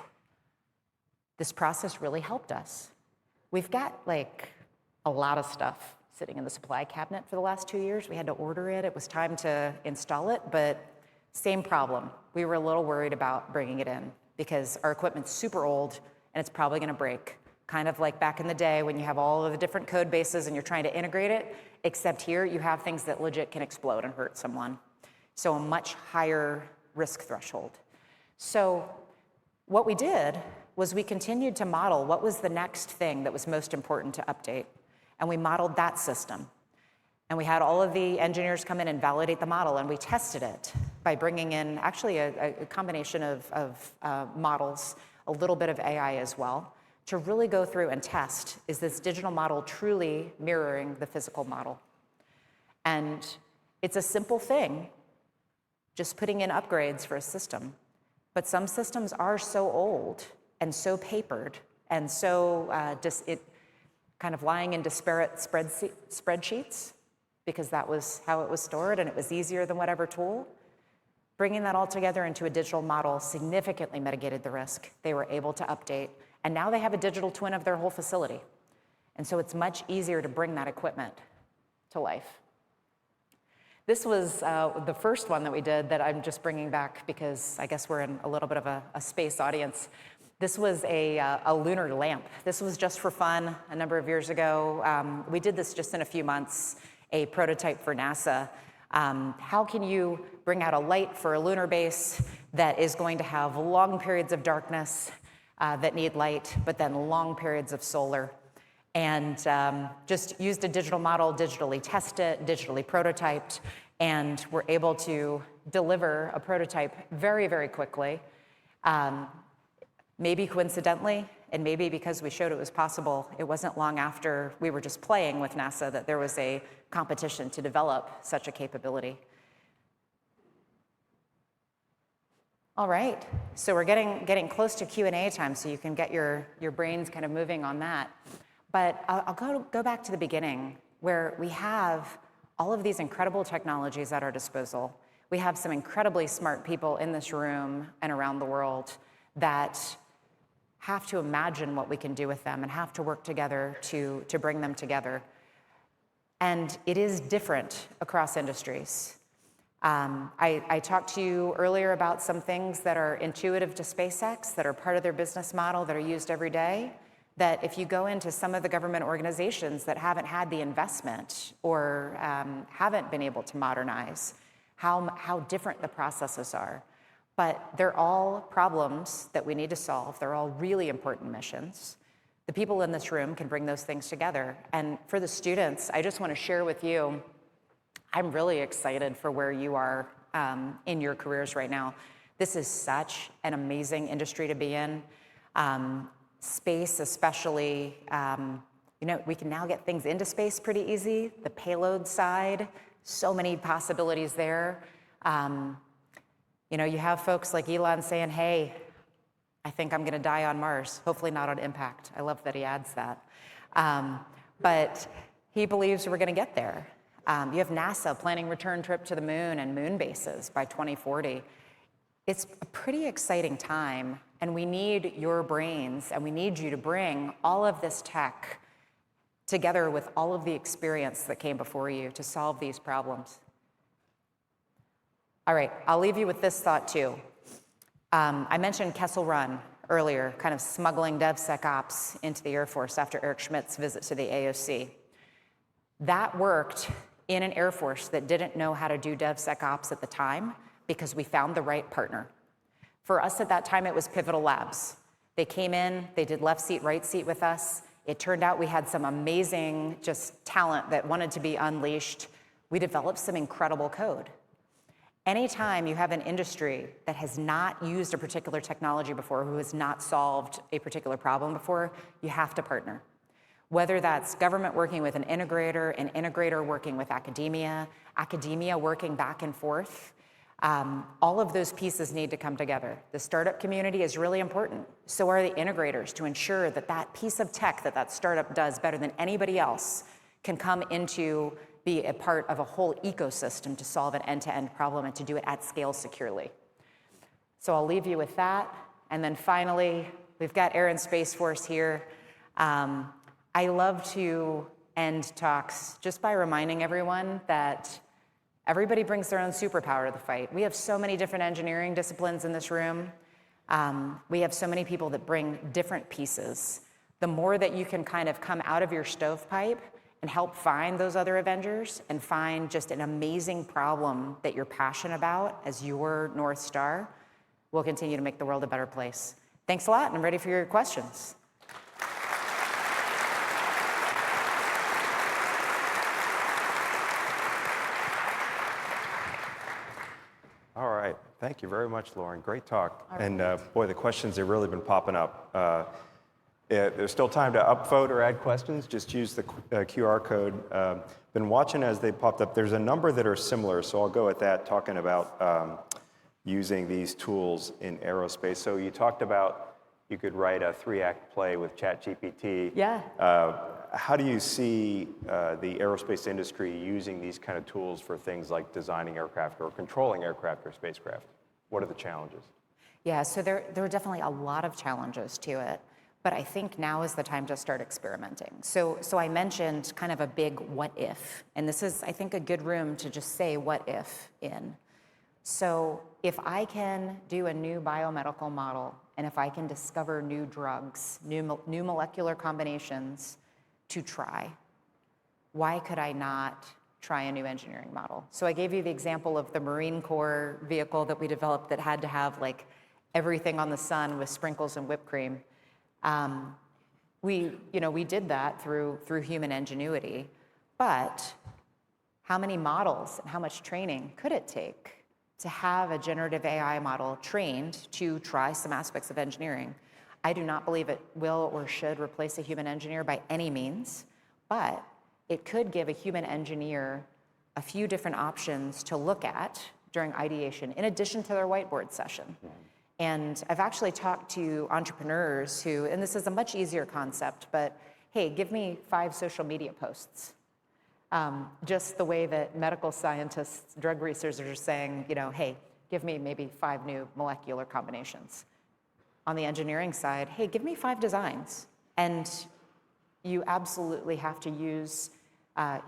this process really helped us. We've got like a lot of stuff sitting in the supply cabinet for the last 2 years. We had to order it. It was time to install it, but same problem. We were a little worried about bringing it in because our equipment's super old and it's probably gonna break. Kind of like back in the day when you have all of the different code bases and you're trying to integrate it, except here you have things that legit can explode and hurt someone. So a much higher risk threshold. So what we did was we continued to model what was the next thing that was most important to update. And we modeled that system. And we had all of the engineers come in and validate the model, and we tested it by bringing in actually a combination of models, a little bit of AI as well, to really go through and test, is this digital model truly mirroring the physical model? And it's a simple thing, just putting in upgrades for a system. But some systems are so old and so papered and so kind of lying in disparate spreadsheets, because that was how it was stored and it was easier than whatever tool. Bringing that all together into a digital model significantly mitigated the risk. They were able to update, and now they have a digital twin of their whole facility. And so it's much easier to bring that equipment to life. This was the first one that we did that I'm just bringing back because I guess we're in a little bit of a space audience. This was a lunar lamp. This was just for fun a number of years ago. We did this just in a few months, a prototype for NASA. How can you bring out a light for a lunar base that is going to have long periods of darkness that need light, but then long periods of solar? And just used a digital model, digitally test it, digitally prototyped, and were able to deliver a prototype very, very quickly. Maybe coincidentally, and maybe because we showed it was possible, it wasn't long after we were just playing with NASA that there was a competition to develop such a capability. All right, so we're getting close to Q&A time, so you can get your brains kind of moving on that. But I'll go back to the beginning, where we have all of these incredible technologies at our disposal. We have some incredibly smart people in this room and around the world that have to imagine what we can do with them and have to work together to bring them together. And it is different across industries. I talked to you earlier about some things that are intuitive to SpaceX, that are part of their business model, that are used every day, that if you go into some of the government organizations that haven't had the investment or haven't been able to modernize, how different the processes are. But they're all problems that we need to solve. They're all really important missions. The people in this room can bring those things together. And for the students, I just want to share with you, I'm really excited for where you are in your careers right now. This is such an amazing industry to be in. Space especially, we can now get things into space pretty easy. The payload side, so many possibilities there. You have folks like Elon saying, hey, I think I'm gonna die on Mars, hopefully not on impact. I love that he adds that. But he believes we're gonna get there. You have NASA planning return trip to the moon and moon bases by 2040. It's a pretty exciting time, and we need your brains, and we need you to bring all of this tech together with all of the experience that came before you to solve these problems. All right, I'll leave you with this thought too. I mentioned Kessel Run earlier, kind of smuggling DevSecOps into the Air Force after Eric Schmidt's visit to the AOC. That worked in an Air Force that didn't know how to do DevSecOps at the time, because we found the right partner. For us at that time, it was Pivotal Labs. They came in, they did left seat, right seat with us. It turned out we had some amazing just talent that wanted to be unleashed. We developed some incredible code. Anytime you have an industry that has not used a particular technology before, who has not solved a particular problem before, you have to partner. Whether that's government working with an integrator working with academia working back and forth, all of those pieces need to come together. The startup community is really important. So are the integrators, to ensure that that piece of tech that startup does better than anybody else can come into be a part of a whole ecosystem to solve an end-to-end problem and to do it at scale securely. So I'll leave you with that. And then finally, we've got Air and Space Force here. I love to end talks just by reminding everyone that everybody brings their own superpower to the fight. We have so many different engineering disciplines in this room. We have so many people that bring different pieces. The more that you can kind of come out of your stovepipe and help find those other Avengers and find just an amazing problem that you're passionate about as your North Star, will continue to make the world a better place. Thanks a lot, and I'm ready for your questions. All right, thank you very much, Lauren. Great talk. And boy, the questions have really been popping up. There's still time to upvote or add questions. Just use the QR code. Been watching as they popped up. There's a number that are similar, so I'll go at that, talking about using these tools in aerospace. So you talked about you could write a 3-act play with ChatGPT. Yeah. How do you see the aerospace industry using these kind of tools for things like designing aircraft or controlling aircraft or spacecraft? What are the challenges? Yeah, so there are definitely a lot of challenges to it, but I think now is the time to start experimenting. So I mentioned kind of a big what if, and this is, I think, a good room to just say what if in. So if I can do a new biomedical model, and if I can discover new drugs, new molecular combinations to try, why could I not try a new engineering model? So I gave you the example of the Marine Corps vehicle that we developed that had to have like everything on the sun with sprinkles and whipped cream. We did that through human ingenuity, but how many models and how much training could it take to have a generative AI model trained to try some aspects of engineering? I do not believe it will or should replace a human engineer by any means, but it could give a human engineer a few different options to look at during ideation, in addition to their whiteboard session. And I've actually talked to entrepreneurs who, and this is a much easier concept, but hey, give me 5 social media posts. Just the way that medical scientists, drug researchers are saying, hey, give me maybe 5 new molecular combinations. On the engineering side, hey, give me 5 designs. And you absolutely have to use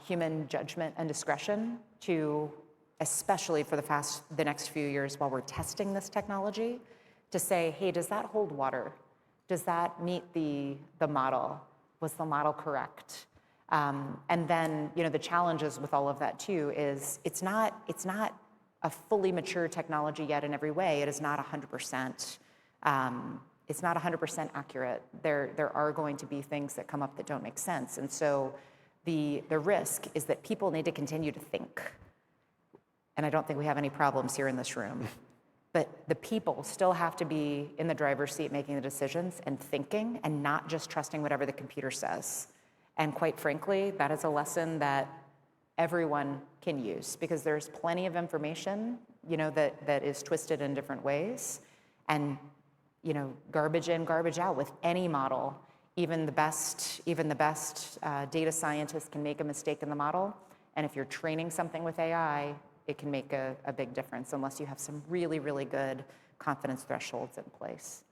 human judgment and discretion to, especially for the next few years while we're testing this technology, to say, hey, does that hold water? Does that meet the model? Was the model correct? And then, the challenges with all of that too is it's not a fully mature technology yet in every way. It is not 100%. It's not 100% accurate. There are going to be things that come up that don't make sense, and so the risk is that people need to continue to think. And I don't think we have any problems here in this room, but the people still have to be in the driver's seat making the decisions and thinking, and not just trusting whatever the computer says. And quite frankly, that is a lesson that everyone can use, because there's plenty of information, that is twisted in different ways. And, garbage in, garbage out with any model. Even the best data scientists can make a mistake in the model. And if you're training something with AI, it can make a big difference unless you have some really, really good confidence thresholds in place.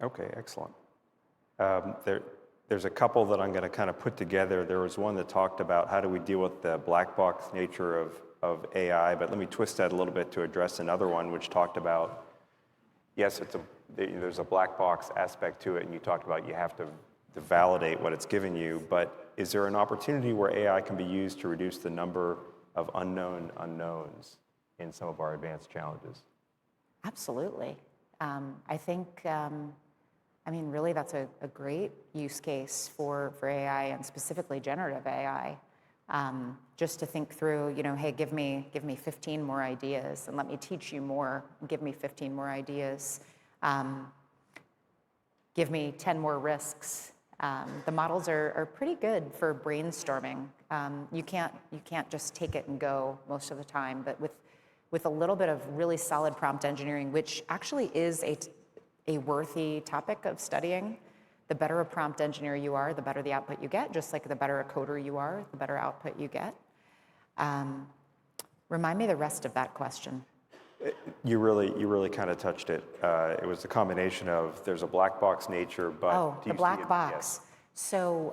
Okay, excellent. There's a couple that I'm going to kind of put together. There was one that talked about how do we deal with the black box nature of AI, but let me twist that a little bit to address another one which talked about, yes, there's a black box aspect to it, and you talked about you have to validate what it's giving you, but is there an opportunity where AI can be used to reduce the number of unknown unknowns in some of our advanced challenges? Absolutely. I think, really that's a great use case for AI, and specifically generative AI. Just to think through, hey, give me 15 more ideas and let me teach you more. Give me 15 more ideas. Give me 10 more risks. The models are pretty good for brainstorming. You can't just take it and go most of the time, but with a little bit of really solid prompt engineering, which actually is a worthy topic of studying. The better a prompt engineer you are, the better the output you get, just like the better a coder you are, the better output you get. Remind me the rest of that question. You really kind of touched it. It was the combination of there's a black box nature, but the black box. So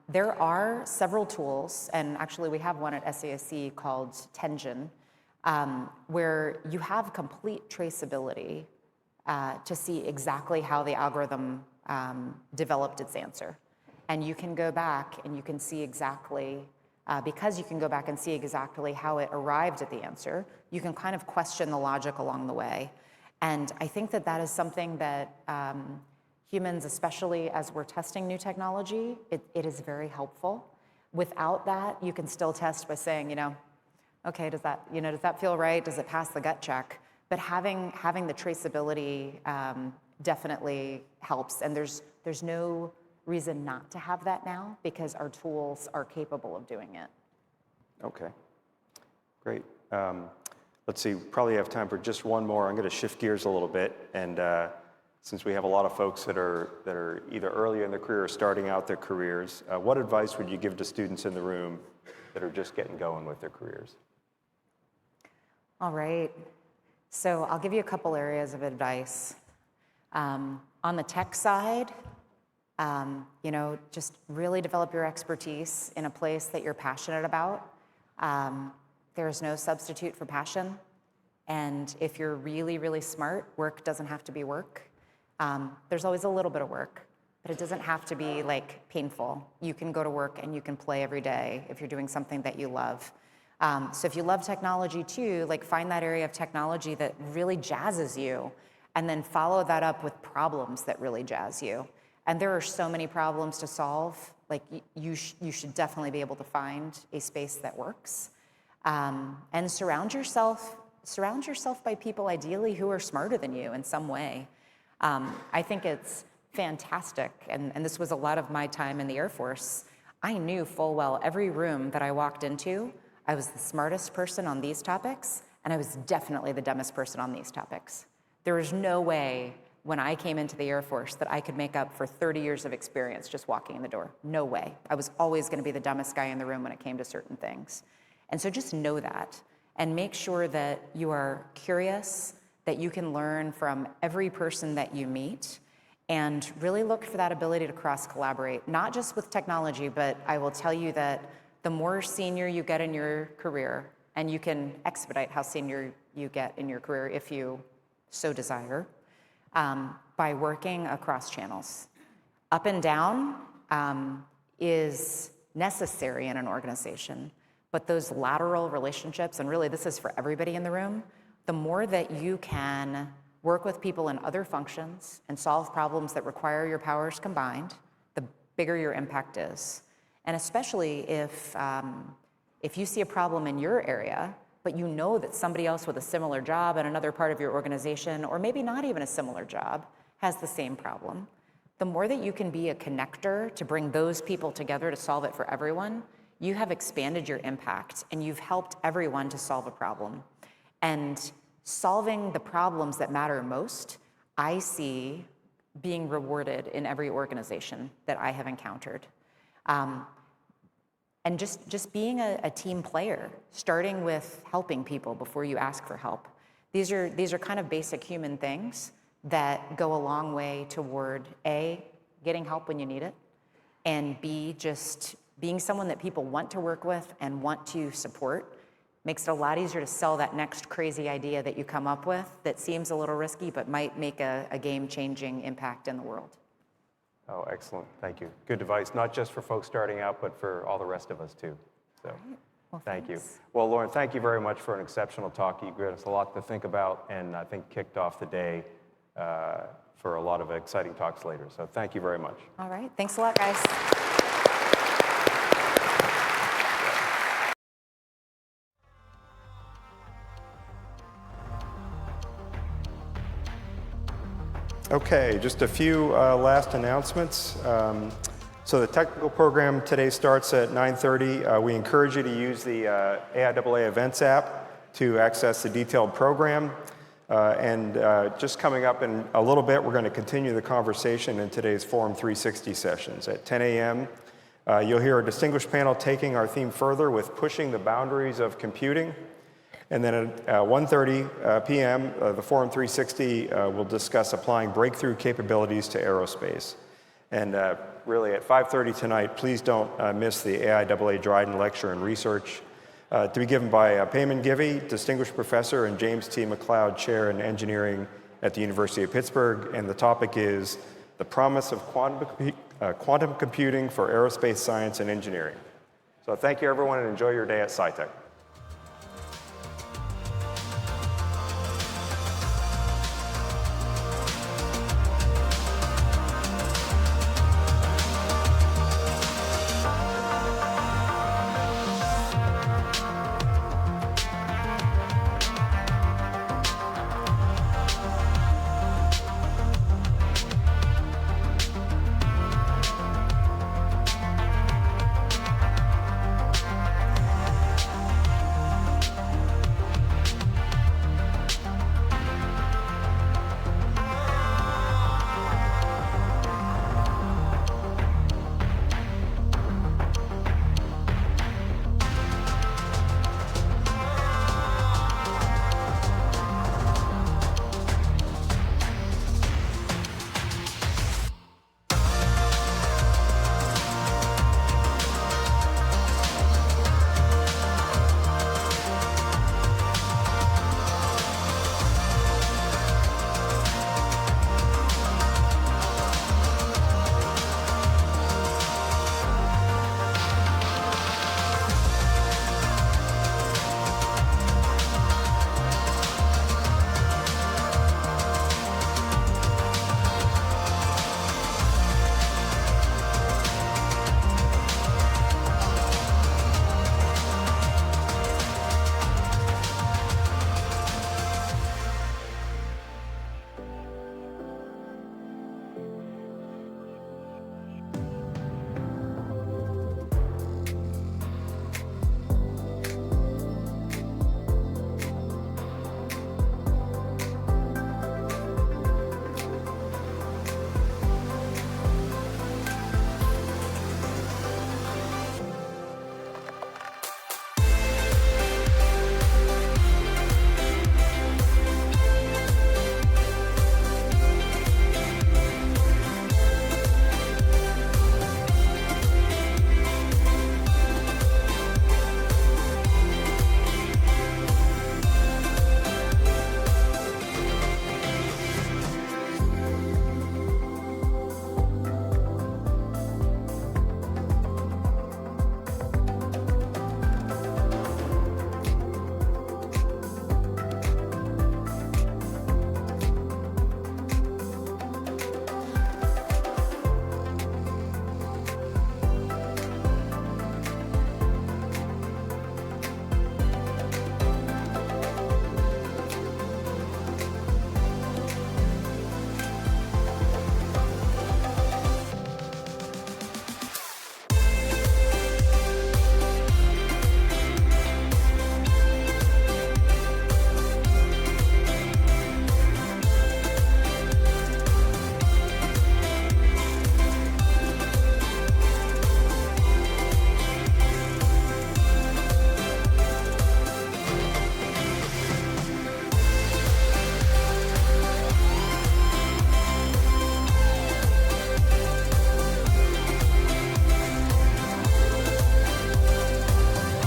there are several tools, and actually we have one at SAIC called Tenjin, where you have complete traceability to see exactly how the algorithm developed its answer. And you can go back and you can see exactly, because you can go back and see exactly how it arrived at the answer, you can kind of question the logic along the way. And I think that is something that humans, especially as we're testing new technology, it is very helpful. Without that, you can still test by saying, okay, does that feel right? Does it pass the gut check? But having the traceability definitely helps, and there's no reason not to have that now, because our tools are capable of doing it. Okay, great. Let's see, probably have time for just one more. I'm going to shift gears a little bit and since we have a lot of folks that are either early in their career or starting out their careers, what advice would you give to students in the room that are just getting going with their careers? All right. So I'll give you a couple areas of advice. On the tech side, just really develop your expertise in a place that you're passionate about. There's no substitute for passion. And if you're really, really smart, work doesn't have to be work. There's always a little bit of work, but it doesn't have to be like painful. You can go to work and you can play every day if you're doing something that you love. So if you love technology too, like find that area of technology that really jazzes you, and then follow that up with problems that really jazz you. And there are so many problems to solve. Like you should definitely be able to find a space that works. And surround yourself by people ideally who are smarter than you in some way. I think it's fantastic, and this was a lot of my time in the Air Force. I knew full well every room that I walked into, I was the smartest person on these topics, and I was definitely the dumbest person on these topics. There was no way when I came into the Air Force that I could make up for 30 years of experience just walking in the door. No way. I was always going to be the dumbest guy in the room when it came to certain things. And so just know that, and make sure that you are curious, that you can learn from every person that you meet, and really look for that ability to cross-collaborate, not just with technology, but I will tell you that the more senior you get in your career, and you can expedite how senior you get in your career if you so desire, by working across channels. Up and down is necessary in an organization, but those lateral relationships, and really this is for everybody in the room, the more that you can work with people in other functions and solve problems that require your powers combined, the bigger your impact is. And especially if you see a problem in your area, but you know that somebody else with a similar job in another part of your organization, or maybe not even a similar job, has the same problem, the more that you can be a connector to bring those people together to solve it for everyone, you have expanded your impact and you've helped everyone to solve a problem. And solving the problems that matter most, I see being rewarded in every organization that I have encountered. And just being a team player, starting with helping people before you ask for help. These are kind of basic human things that go a long way toward A, getting help when you need it, and B, just being someone that people want to work with and want to support. Makes it a lot easier to sell that next crazy idea that you come up with that seems a little risky but might make a game-changing impact in the world. Oh, excellent. Thank you. Good advice, not just for folks starting out, but for all the rest of us too. So, Well, thank you. thanks. Well, Lauren, thank you very much for an exceptional talk. You gave us a lot to think about, and I think kicked off the day for a lot of exciting talks later. So thank you very much. All right. Thanks a lot, guys. Okay, just a few last announcements. So the technical program today starts at 9:30. We encourage you to use the AIAA Events app to access the detailed program. And just coming up in a little bit, we're going to continue the conversation in today's Forum 360 sessions. At 10 a.m., you'll hear a distinguished panel taking our theme further with pushing the boundaries of computing. And then at 1:30 p.m., the Forum 360 will discuss applying breakthrough capabilities to aerospace. And really at 5:30 tonight, please don't miss the AIAA Dryden Lecture and Research to be given by Payman Givey, Distinguished Professor, and James T. McLeod, Chair in Engineering at the University of Pittsburgh. And the topic is the promise of quantum computing for aerospace science and engineering. So thank you, everyone, and enjoy your day at SciTech.